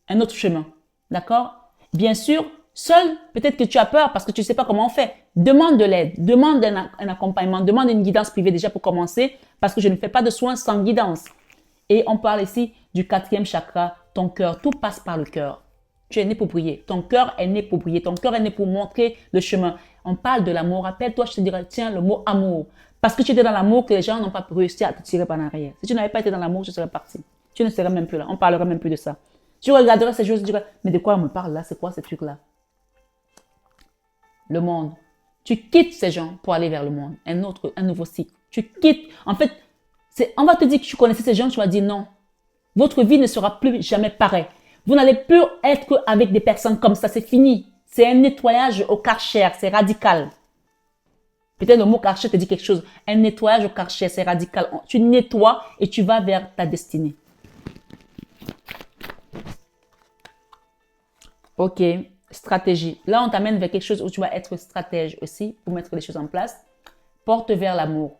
un autre chemin. D'accord? Bien sûr, seul, peut-être que tu as peur parce que tu ne sais pas comment on fait. Demande de l'aide, demande un accompagnement, demande une guidance privée déjà pour commencer parce que je ne fais pas de soins sans guidance. Et on parle ici du 4e chakra, ton cœur. Tout passe par le cœur. Tu es né pour briller. Ton cœur est né pour briller. Ton cœur est né pour montrer le chemin. On parle de l'amour. Rappelle-toi, je te dirais, tiens, le mot amour. Parce que tu étais dans l'amour que les gens n'ont pas réussi à te tirer par l'arrière. Si tu n'avais pas été dans l'amour, tu serais parti. Tu ne serais même plus là. On ne parlerait même plus de ça. Tu regarderais ces choses et tu dirais, mais de quoi on me parle là? C'est quoi ces trucs-là? Le monde. Tu quittes ces gens pour aller vers le monde. Un nouveau cycle. Tu quittes. En fait, on va te dire que tu connaissais ces gens, tu vas dire non. Votre vie ne sera plus jamais pareille. Vous n'allez plus être avec des personnes comme ça, c'est fini. C'est un nettoyage au Karcher, c'est radical. Peut-être le mot Karcher te dit quelque chose. Un nettoyage au Karcher, c'est radical. Tu nettoies et tu vas vers ta destinée. Ok, stratégie. Là, on t'amène vers quelque chose où tu vas être stratège aussi pour mettre les choses en place. Porte vers l'amour.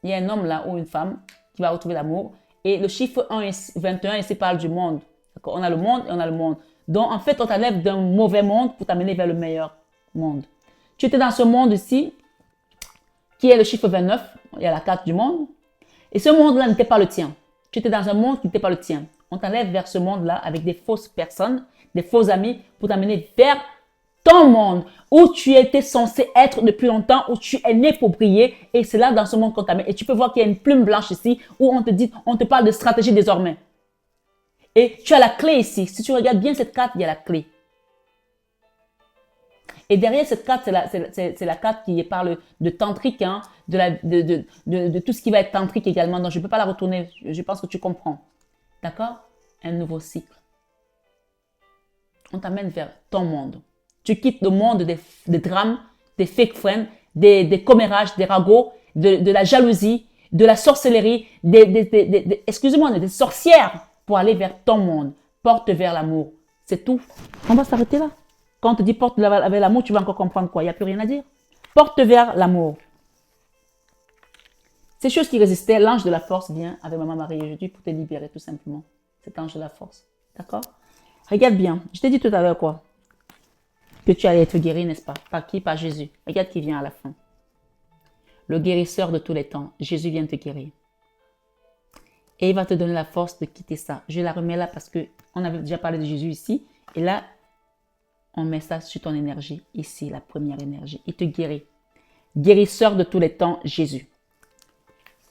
Il y a un homme là ou une femme qui va retrouver l'amour. Et le chiffre 21 ici parle du monde. On a le monde et on a le monde. Donc, en fait, on t'enlève d'un mauvais monde pour t'amener vers le meilleur monde. Tu étais dans ce monde ici, qui est le chiffre 29. Il y a la carte du monde. Et ce monde-là n'était pas le tien. Tu étais dans un monde qui n'était pas le tien. On t'enlève vers ce monde-là avec des fausses personnes, des faux amis pour t'amener vers ton monde où tu étais censé être depuis longtemps, où tu es né pour briller. Et c'est là dans ce monde qu'on t'amène. Et tu peux voir qu'il y a une plume blanche ici où on te parle de stratégie désormais. Et tu as la clé ici. Si tu regardes bien cette carte, il y a la clé. Et derrière cette carte, c'est la carte qui parle de tantrique, hein, de tout ce qui va être tantrique également. Donc, je ne peux pas la retourner. Je pense que tu comprends. D'accord? Un nouveau cycle. On t'amène vers ton monde. Tu quittes le monde des drames, des fake friends, des commérages, des ragots, de la jalousie, de la sorcellerie, excusez-moi, des sorcières pour aller vers ton monde. Porte vers l'amour. C'est tout. On va s'arrêter là. Quand on te dit porte vers l'amour, tu vas encore comprendre quoi? Il n'y a plus rien à dire. Porte vers l'amour. Ces choses qui résistaient, l'ange de la force vient avec Maman Marie aujourd'hui pour te libérer tout simplement. Cet ange de la force. D'accord? Regarde bien. Je t'ai dit tout à l'heure quoi? Que tu allais être guéri, n'est-ce pas? Par qui? Par Jésus. Regarde qui vient à la fin. Le guérisseur de tous les temps. Jésus vient te guérir. Et il va te donner la force de quitter ça. Je la remets là parce qu'on avait déjà parlé de Jésus ici. Et là, on met ça sur ton énergie. Ici, la première énergie. Il te guérit. Guérisseur de tous les temps, Jésus.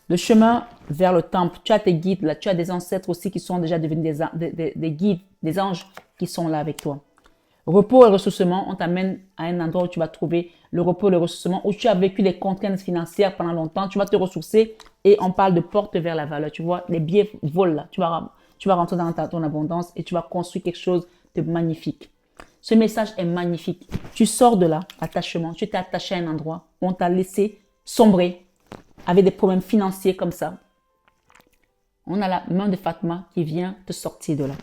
Le chemin vers le temple. Tu as tes guides là. Tu as des ancêtres aussi qui sont déjà devenus des guides, des anges qui sont là avec toi. Repos et ressourcement, on t'amène à un endroit où tu vas trouver le repos et le ressourcement, où tu as vécu des contraintes financières pendant longtemps. Tu vas te ressourcer et on parle de porte vers la valeur. Tu vois, les billets volent là. Tu vas rentrer dans ton abondance et tu vas construire quelque chose de magnifique. Ce message est magnifique. Tu sors de là, attachement. Tu t'es attaché à un endroit où on t'a laissé sombrer avec des problèmes financiers comme ça. On a la main de Fatma qui vient te sortir de là.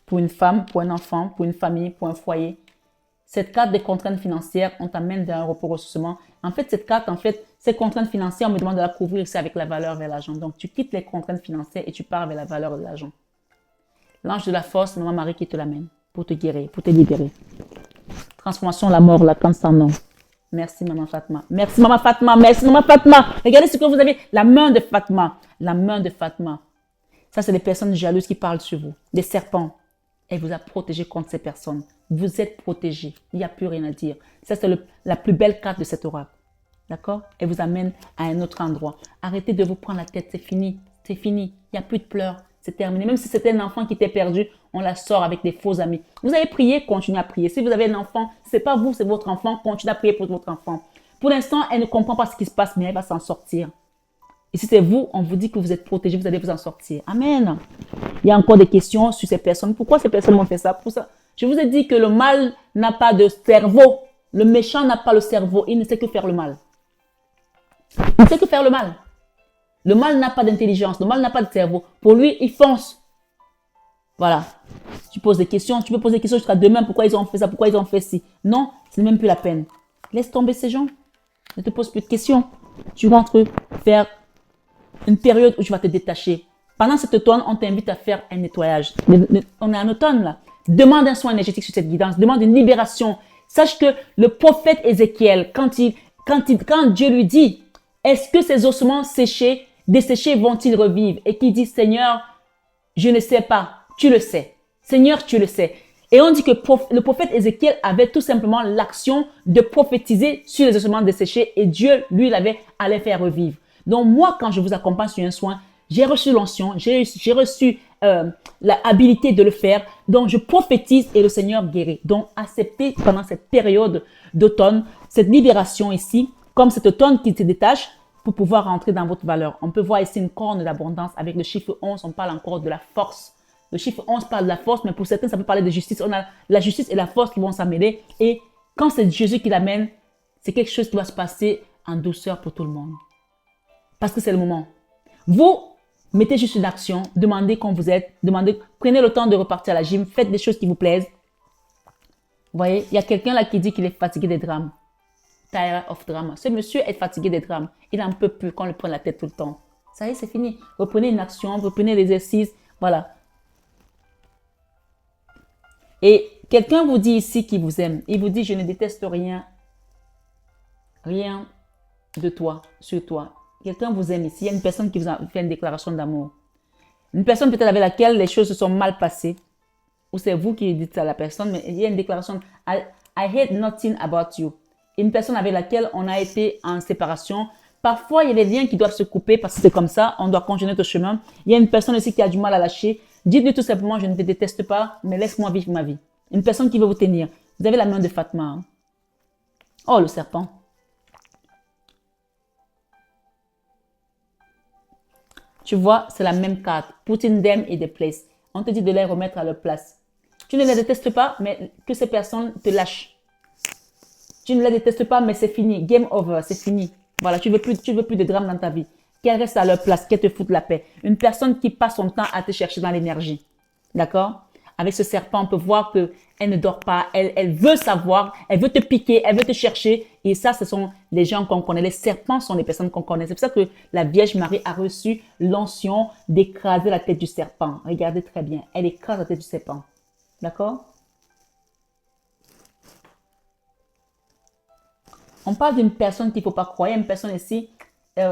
Pour une femme, pour un enfant, pour une famille, pour un foyer. Cette carte des contraintes financières, on t'amène vers un repos ressourcement. En fait, cette carte, ces contraintes financières, on me demande de la couvrir ici avec la valeur vers l'argent. Donc, tu quittes les contraintes financières et tu pars vers la valeur de l'argent. L'ange de la force, Maman Marie qui te l'amène pour te guérir, pour te libérer. Transformation, la mort, la cancer sans nom. Merci Maman Fatma. Merci Maman Fatma. Merci Maman Fatma. Regardez ce que vous avez. La main de Fatma. La main de Fatma. Ça, c'est des personnes jalouses qui parlent sur vous. Des serpents. Elle vous a protégé contre ces personnes. Vous êtes protégé. Il n'y a plus rien à dire. Ça, c'est la plus belle carte de cet oracle. D'accord? Elle vous amène à un autre endroit. Arrêtez de vous prendre la tête. C'est fini. C'est fini. Il n'y a plus de pleurs. C'est terminé. Même si c'était un enfant qui était perdu, on la sort avec des faux amis. Vous avez prié, continuez à prier. Si vous avez un enfant, ce n'est pas vous, c'est votre enfant. Continuez à prier pour votre enfant. Pour l'instant, elle ne comprend pas ce qui se passe, mais elle va s'en sortir. Et si c'est vous, on vous dit que vous êtes protégé, vous allez vous en sortir. Amen. Il y a encore des questions sur ces personnes. Pourquoi ces personnes ont fait ça? Pour ça, je vous ai dit que le mal n'a pas de cerveau. Le méchant n'a pas le cerveau. Il ne sait que faire le mal. Il ne sait que faire le mal. Le mal n'a pas d'intelligence. Le mal n'a pas de cerveau. Pour lui, il fonce. Voilà. Tu poses des questions. Tu peux poser des questions jusqu'à demain. Pourquoi ils ont fait ça? Pourquoi ils ont fait ci? Non, ce n'est même plus la peine. Laisse tomber ces gens. Ne te pose plus de questions. Tu rentres vers une période où tu vas te détacher. Pendant cet automne, on t'invite à faire un nettoyage. On est en automne là. Demande un soin énergétique sur cette guidance. Demande une libération. Sache que le prophète Ézéchiel, quand Dieu lui dit, est-ce que ces ossements desséchés vont-ils revivre? Et qui dit, Seigneur, je ne sais pas. Tu le sais. Seigneur, tu le sais. Et on dit que le prophète Ézéchiel avait tout simplement l'action de prophétiser sur les ossements desséchés et Dieu, lui, allait faire revivre. Donc moi, quand je vous accompagne sur un soin, j'ai reçu l'onction, j'ai reçu l'habilité de le faire. Donc je prophétise et le Seigneur guérit. Donc acceptez pendant cette période d'automne, cette libération ici, comme cet automne qui se détache pour pouvoir rentrer dans votre valeur. On peut voir ici une corne d'abondance avec le chiffre 11, on parle encore de la force. Le chiffre 11 parle de la force, mais pour certains, ça peut parler de justice. On a la justice et la force qui vont s'amêler. Et quand c'est Jésus qui l'amène, c'est quelque chose qui va se passer en douceur pour tout le monde. Parce que c'est le moment. Vous, mettez juste une action, demandez quand vous êtes, prenez le temps de repartir à la gym, faites des choses qui vous plaisent. Vous voyez, il y a quelqu'un là qui dit qu'il est fatigué des drames. Tired of drama. Ce monsieur est fatigué des drames. Il n'en peut plus qu'on le prenne la tête tout le temps. Ça y est, c'est fini. Reprenez une action, reprenez l'exercice. Voilà. Et quelqu'un vous dit ici qu'il vous aime. Il vous dit, je ne déteste rien. Rien de toi, sur toi. Quelqu'un vous aime ici. Il y a une personne qui vous a fait une déclaration d'amour. Une personne peut-être avec laquelle les choses se sont mal passées. Ou c'est vous qui dites ça à la personne, mais il y a une déclaration. I hate nothing about you. Une personne avec laquelle on a été en séparation. Parfois, il y a des liens qui doivent se couper parce que c'est comme ça. On doit continuer notre chemin. Il y a une personne aussi qui a du mal à lâcher. Dites-lui tout simplement, je ne te déteste pas, mais laisse-moi vivre ma vie. Une personne qui veut vous tenir. Vous avez la main de Fatma. Hein? Oh, le serpent. Tu vois, c'est la même carte. Putting them in the place. On te dit de les remettre à leur place. Tu ne les détestes pas, mais que ces personnes te lâchent. Tu ne les détestes pas, mais c'est fini. Game over, c'est fini. Voilà, tu veux plus de drame dans ta vie. Qu'elles restent à leur place, qu'elles te foutent la paix. Une personne qui passe son temps à te chercher dans l'énergie. D'accord? avec ce serpent, on peut voir que elle ne dort pas, elle veut savoir, elle veut te piquer, elle veut te chercher. Et ça, ce sont les gens qu'on connaît. Les serpents sont les personnes qu'on connaît. C'est pour ça que la Vierge Marie a reçu l'onction d'écraser la tête du serpent. Regardez très bien, elle écrase la tête du serpent. D'accord? On parle d'une personne qu'il ne faut pas croire. Il y a une personne ici, il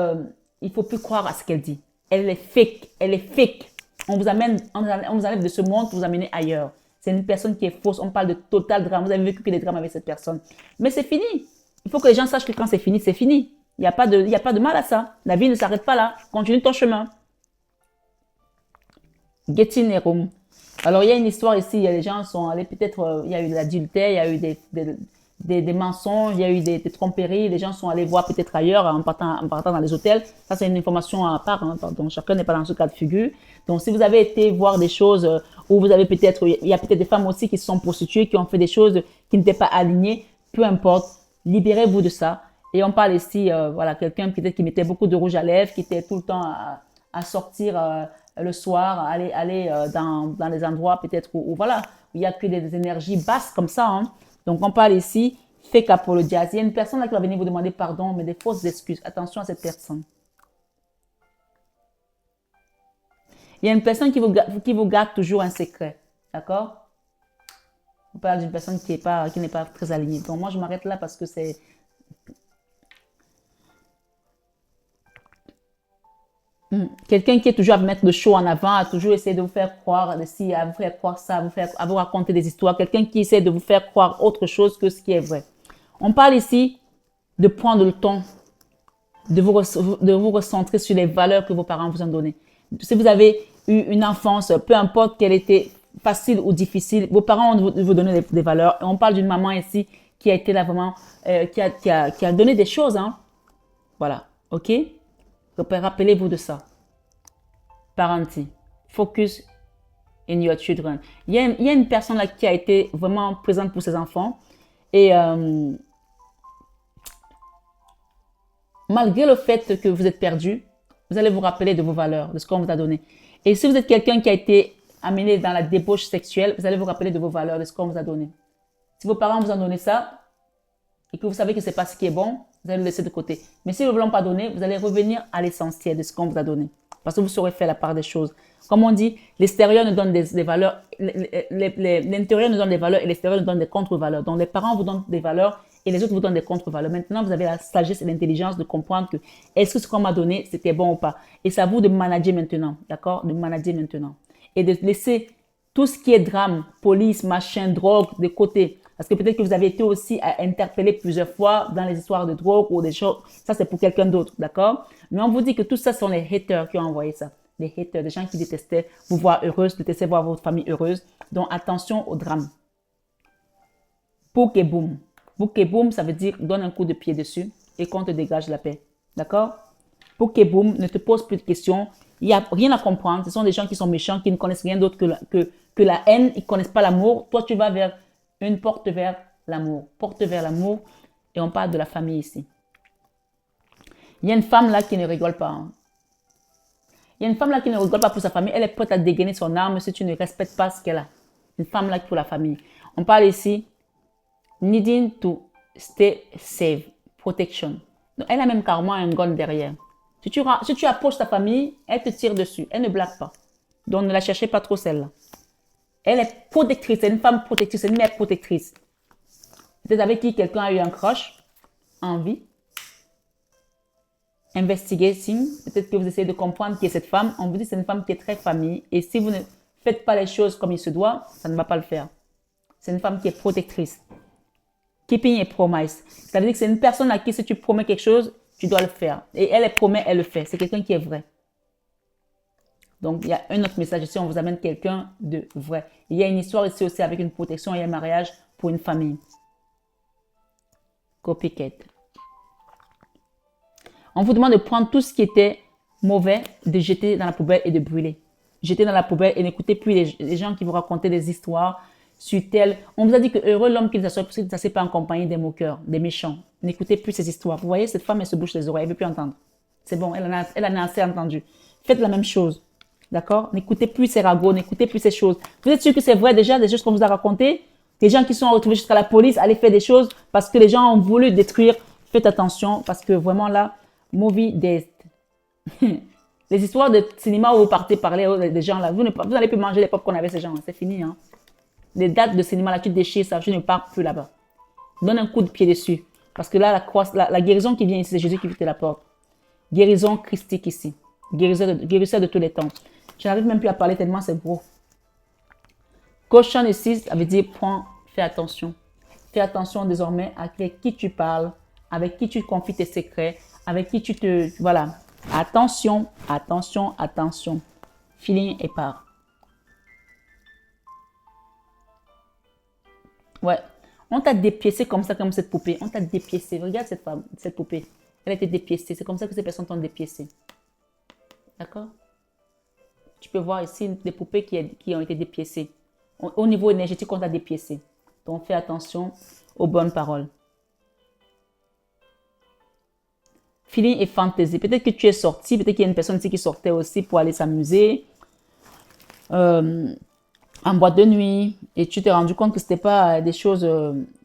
ne faut plus croire à ce qu'elle dit. Elle est fake, elle est fake. On vous enlève de ce monde pour vous amener ailleurs. C'est une personne qui est fausse. On parle de total drame. Vous avez vécu que des drames avec cette personne. Mais c'est fini. Il faut que les gens sachent que quand c'est fini, c'est fini. Il n'y a pas de mal à ça. La vie ne s'arrête pas là. Continue ton chemin. Getting a room. Alors, il y a une histoire ici. Les gens sont allés peut-être, il y a eu de l'adultère, il y a eu des mensonges, il y a eu des tromperies. Les gens sont allés voir peut-être ailleurs en partant dans les hôtels. Ça, c'est une information à part. Hein, donc, chacun n'est pas dans ce cas de figure. Donc, si vous avez été voir des choses où vous avez peut-être, il y a peut-être des femmes aussi qui se sont prostituées, qui ont fait des choses qui n'étaient pas alignées, peu importe, libérez-vous de ça. Et on parle ici, voilà, quelqu'un peut-être qui mettait beaucoup de rouge à lèvres, qui était tout le temps à sortir le soir, aller dans les endroits peut-être où voilà, où il n'y a que des énergies basses comme ça. Hein. Donc, on parle ici, fake apologize. Il y a une personne là qui va venir vous demander pardon, mais des fausses excuses. Attention à cette personne. Il y a une personne qui vous garde toujours un secret. D'accord? On parle d'une personne qui n'est pas très alignée. Donc, moi, je m'arrête là parce que c'est... Quelqu'un qui est toujours à mettre le show en avant, à toujours essayer de vous faire croire ci, à vous faire croire ça, à vous raconter des histoires. Quelqu'un qui essaie de vous faire croire autre chose que ce qui est vrai. On parle ici de prendre le temps de vous recentrer sur les valeurs que vos parents vous ont données. Si vous avez eu une enfance, peu importe qu'elle était facile ou difficile, vos parents ont vous donné des valeurs. Et on parle d'une maman ici qui a été là vraiment, qui a donné des choses. Hein. Voilà, ok? Rappelez-vous de ça. Parenting. Focus in your children. Il y a une personne là qui a été vraiment présente pour ses enfants. Et malgré le fait que vous êtes perdu, vous allez vous rappeler de vos valeurs, de ce qu'on vous a donné. Et si vous êtes quelqu'un qui a été amené dans la débauche sexuelle, vous allez vous rappeler de vos valeurs, de ce qu'on vous a donné. Si vos parents vous ont donné ça, et que vous savez que ce n'est pas ce qui est bon, vous allez le laisser de côté. Mais si vous ne vous l'ont pas donné, vous allez revenir à l'essentiel de ce qu'on vous a donné. Parce que vous saurez faire la part des choses. Comme on dit, l'extérieur nous donne des valeurs, l'intérieur nous donne des valeurs et l'extérieur nous donne des contre-valeurs. Donc les parents vous donnent des valeurs et les autres vous donnent des contre-valeurs. Maintenant, vous avez la sagesse et l'intelligence de comprendre que est-ce que ce qu'on m'a donné, c'était bon ou pas. Et c'est à vous de manager maintenant, d'accord? De manager maintenant. Et de laisser tout ce qui est drame, police, machin, drogue de côté. Parce que peut-être que vous avez été aussi interpellé plusieurs fois dans les histoires de drogue ou des choses. Ça, c'est pour quelqu'un d'autre, d'accord? Mais on vous dit que tout ça sont les haters qui ont envoyé ça. Les haters, des gens qui détestaient vous voir heureuse, détestaient voir votre famille heureuse. Donc, attention au drame. Pouk et boum. Pouk et boum, ça veut dire donne un coup de pied dessus et qu'on te dégage la paix. D'accord? Pouk et boum, ne te pose plus de questions. Il n'y a rien à comprendre. Ce sont des gens qui sont méchants, qui ne connaissent rien d'autre que la haine. Ils ne connaissent pas l'amour. Toi, tu vas vers une porte vers l'amour. Porte vers l'amour. Et on parle de la famille ici. Il y a une femme là qui ne rigole pas. Hein. Il y a une femme là qui ne rigole pas pour sa famille. Elle est prête à dégainer son arme si tu ne respectes pas ce qu'elle a. Une femme là pour la famille. On parle ici needing to stay safe. Protection. Donc, elle a même carrément un gun derrière. Si tu approches ta famille, elle te tire dessus. Elle ne blague pas. Donc ne la cherchez pas trop celle-là. Elle est protectrice, c'est une femme protectrice, c'est une mère protectrice. Peut-être avec qui quelqu'un a eu un crush, envie. Investigating, peut-être que vous essayez de comprendre qui est cette femme. On vous dit que c'est une femme qui est très famille. Et si vous ne faites pas les choses comme il se doit, ça ne va pas le faire. C'est une femme qui est protectrice. Keeping a promise. Ça veut dire que c'est une personne à qui si tu promets quelque chose, tu dois le faire. Et elle promet, elle le fait. C'est quelqu'un qui est vrai. Donc, il y a un autre message ici, on vous amène quelqu'un de vrai. Il y a une histoire ici aussi avec une protection et un mariage pour une famille. Copycat. On vous demande de prendre tout ce qui était mauvais, de jeter dans la poubelle et de brûler. Jeter dans la poubelle et n'écoutez plus les gens qui vous racontaient des histoires sur tel. On vous a dit que heureux l'homme qui ne s'assied pas en compagnie des moqueurs, des méchants. N'écoutez plus ces histoires. Vous voyez, cette femme, elle se bouche les oreilles, elle ne veut plus entendre. C'est bon, elle en a assez entendu. Faites la même chose. D'accord? N'écoutez plus ces ragots, n'écoutez plus ces choses. Vous êtes sûr que c'est vrai déjà, des choses qu'on vous a racontées? Des gens qui sont retrouvés jusqu'à la police, allaient faire des choses parce que les gens ont voulu détruire. Faites attention parce que vraiment là, movie des... les histoires de cinéma où vous partez parler des gens là, vous n'allez plus manger les pop qu'on avait ces gens, c'est fini. Hein? Les dates de cinéma là, tu déchires ça, je ne pars plus là-bas. Donne un coup de pied dessus. Parce que là, la guérison qui vient ici, c'est Jésus qui te la porte. Guérison christique ici. Guérisseur de tous les temps. Je n'arrive même plus à parler tellement c'est gros. Caution ici, ça veut dire fais attention. Fais attention désormais avec qui tu parles, avec qui tu confies tes secrets, avec qui tu te... Voilà. Attention, attention, attention. Feeling et part. Ouais. On t'a dépiécé comme ça, comme cette poupée. On t'a dépiécé. Regarde cette femme, cette poupée. Elle a été dépiécée. C'est comme ça que ces personnes t'ont dépiécé. D'accord? Tu peux voir ici des poupées qui ont été dépiécées. Au niveau énergétique, on t'a dépiécé. Donc, fais attention aux bonnes paroles. Feeling et fantaisie. Peut-être que tu es sorti. Peut-être qu'il y a une personne ici qui sortait aussi pour aller s'amuser. En boîte de nuit. Et tu t'es rendu compte que ce n'était pas des choses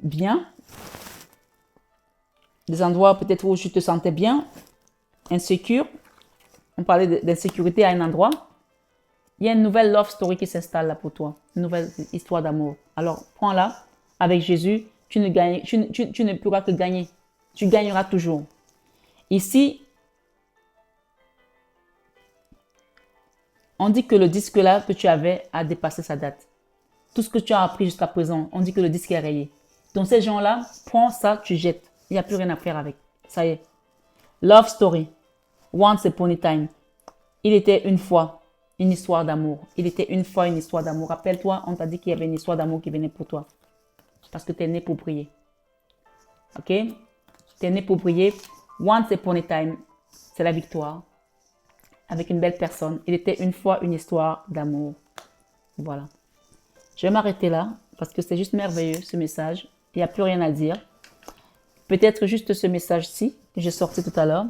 bien. Des endroits peut-être où tu te sentais bien. Insécure. On parlait d'insécurité à un endroit. Il y a une nouvelle love story qui s'installe là pour toi. Une nouvelle histoire d'amour. Alors, prends-la. Avec Jésus, tu ne pourras que gagner. Tu gagneras toujours. Ici, on dit que le disque là que tu avais a dépassé sa date. Tout ce que tu as appris jusqu'à présent, on dit que le disque est rayé. Donc ces gens-là, prends ça, tu jettes. Il n'y a plus rien à faire avec. Ça y est. Love story. Once upon a time. Il était une fois une histoire d'amour. Il était une fois une histoire d'amour. Rappelle-toi, on t'a dit qu'il y avait une histoire d'amour qui venait pour toi. Parce que tu es né pour briller. Ok? Tu es né pour briller. Once upon a time, c'est la victoire. Avec une belle personne. Il était une fois une histoire d'amour. Voilà. Je vais m'arrêter là parce que c'est juste merveilleux ce message. Il n'y a plus rien à dire. Peut-être juste ce message-ci que j'ai sorti tout à l'heure.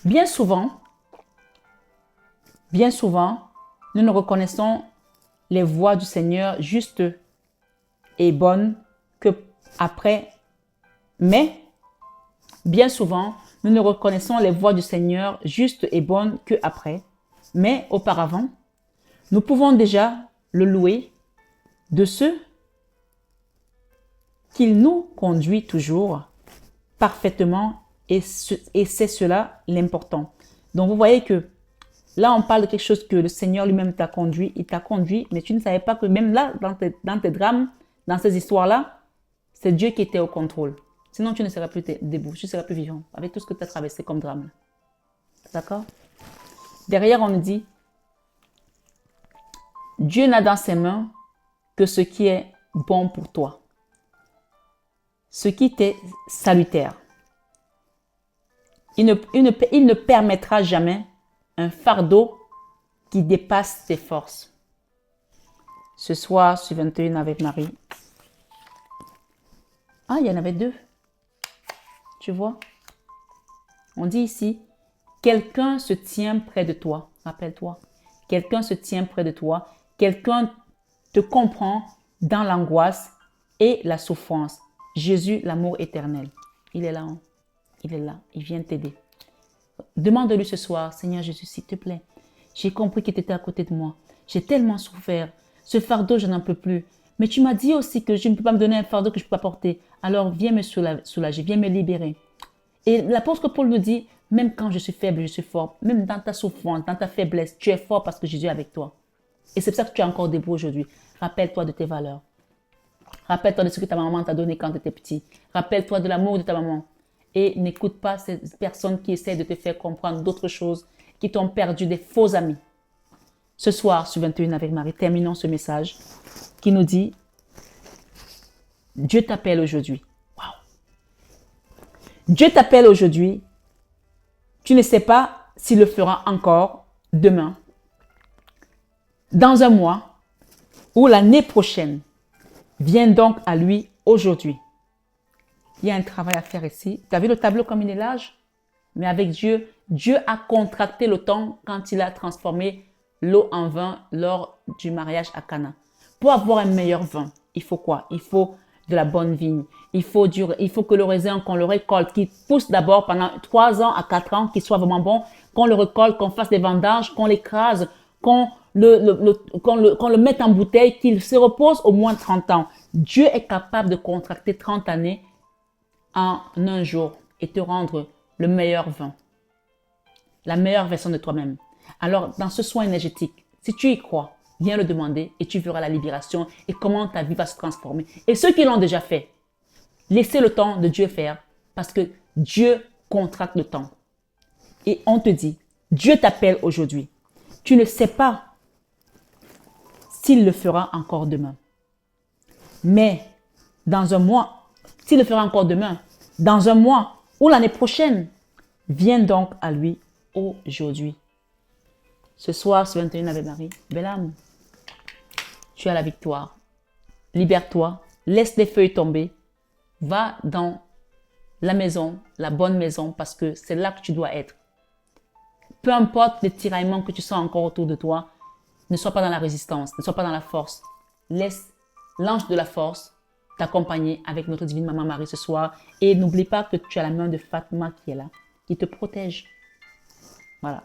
Bien souvent, nous ne reconnaissons les voies du Seigneur justes et bonnes que après. Mais, bien souvent, nous ne reconnaissons les voies du Seigneur justes et bonnes que après. Mais auparavant, nous pouvons déjà le louer de ce qu'il nous conduit toujours parfaitement et c'est cela l'important. Donc, vous voyez que là, on parle de quelque chose que le Seigneur lui-même t'a conduit. Il t'a conduit, mais tu ne savais pas que même là, dans tes drames, dans ces histoires-là, c'est Dieu qui était au contrôle. Sinon, tu ne serais plus debout, tu ne serais plus vivant avec tout ce que tu as traversé comme drame. D'accord? Derrière, on nous dit, Dieu n'a dans ses mains que ce qui est bon pour toi. Ce qui t'est salutaire. Il ne permettra jamais un fardeau qui dépasse tes forces. Ce soir, sur 21 avec Marie. Ah, il y en avait deux. Tu vois? On dit ici, quelqu'un se tient près de toi. Rappelle-toi. Quelqu'un se tient près de toi. Quelqu'un te comprend dans l'angoisse et la souffrance. Jésus, l'amour éternel. Il est là. Hein? Il est là. Il vient t'aider. Demande-lui ce soir, Seigneur Jésus, s'il te plaît. J'ai compris que tu étais à côté de moi. J'ai tellement souffert. Ce fardeau, je n'en peux plus. Mais tu m'as dit aussi que je ne peux pas me donner un fardeau que je ne peux pas porter. Alors, viens me soulager, viens me libérer. Et l'apôtre Paul nous dit, même quand je suis faible, je suis fort. Même dans ta souffrance, dans ta faiblesse, tu es fort parce que Jésus est avec toi. Et c'est pour ça que tu es encore debout aujourd'hui. Rappelle-toi de tes valeurs. Rappelle-toi de ce que ta maman t'a donné quand tu étais petit. Rappelle-toi de l'amour de ta maman. Et n'écoute pas ces personnes qui essaient de te faire comprendre d'autres choses, qui t'ont perdu, des faux amis. Ce soir, sur 21 avec Marie, terminons ce message qui nous dit, Dieu t'appelle aujourd'hui. Wow. Dieu t'appelle aujourd'hui. Tu ne sais pas s'il le fera encore demain, dans un mois ou l'année prochaine. Viens donc à lui aujourd'hui. Il y a un travail à faire ici. Tu as vu le tableau comme il est large? Mais avec Dieu, Dieu a contracté le temps quand il a transformé l'eau en vin lors du mariage à Cana. Pour avoir un meilleur vin, il faut quoi? Il faut de la bonne vigne. Il faut que le raisin, qu'on le récolte, qu'il pousse d'abord pendant 3 ans à 4 ans, qu'il soit vraiment bon, qu'on le récolte, qu'on fasse des vendanges, qu'on l'écrase, qu'on le mette en bouteille, qu'il se repose au moins 30 ans. Dieu est capable de contracter 30 années en un jour et te rendre le meilleur vin, la meilleure version de toi-même. Alors, dans ce soin énergétique, si tu y crois, viens le demander et tu verras la libération et comment ta vie va se transformer. Et ceux qui l'ont déjà fait, laissez le temps de Dieu faire parce que Dieu contracte le temps. Et on te dit, Dieu t'appelle aujourd'hui. Tu ne sais pas s'il le fera encore demain. Mais dans un mois, s'il le fera encore demain, dans un mois ou l'année prochaine, viens donc à lui aujourd'hui. Ce soir, ce 21 Ave Marie, belle âme, tu as la victoire. Libère-toi, laisse les feuilles tomber, va dans la maison, la bonne maison, parce que c'est là que tu dois être. Peu importe les tiraillements que tu sens encore autour de toi, ne sois pas dans la résistance, ne sois pas dans la force. Laisse l'ange de la force t'accompagner avec notre divine Maman Marie ce soir. Et n'oublie pas que tu as la main de Fatma qui est là, qui te protège. Voilà.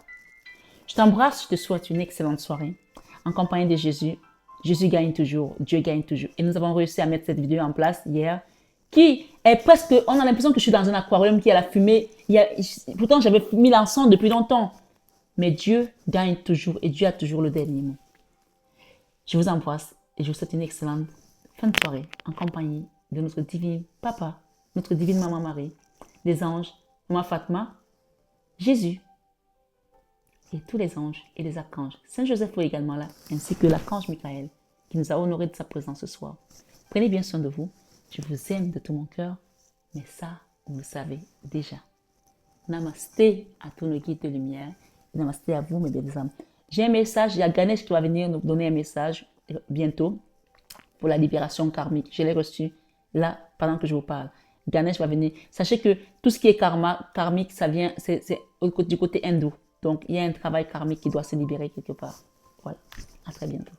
Je t'embrasse, je te souhaite une excellente soirée en compagnie de Jésus. Jésus gagne toujours, Dieu gagne toujours. Et nous avons réussi à mettre cette vidéo en place hier, qui est presque, on a l'impression que je suis dans un aquarium qui a la fumée. Pourtant, j'avais mis l'encens depuis longtemps. Mais Dieu gagne toujours et Dieu a toujours le dernier mot. Je vous embrasse et je vous souhaite une excellente fin de soirée en compagnie de notre divin Papa, notre divine Maman Marie, les anges, Maman Fatma, Jésus et tous les anges et les archanges. Saint Joseph est également là, ainsi que l'archange Michael qui nous a honorés de sa présence ce soir. Prenez bien soin de vous. Je vous aime de tout mon cœur, mais ça, vous le savez déjà. Namasté à tous nos guides de lumière. Namasté à vous, mes belles âmes. J'ai un message, il y a Ganesh qui va venir nous donner un message bientôt pour la libération karmique. Je l'ai reçu là, pendant que je vous parle. Ganesh va venir. Sachez que tout ce qui est karmique, ça vient, c'est du côté hindou. Donc, il y a un travail karmique qui doit se libérer quelque part. Voilà. À très bientôt.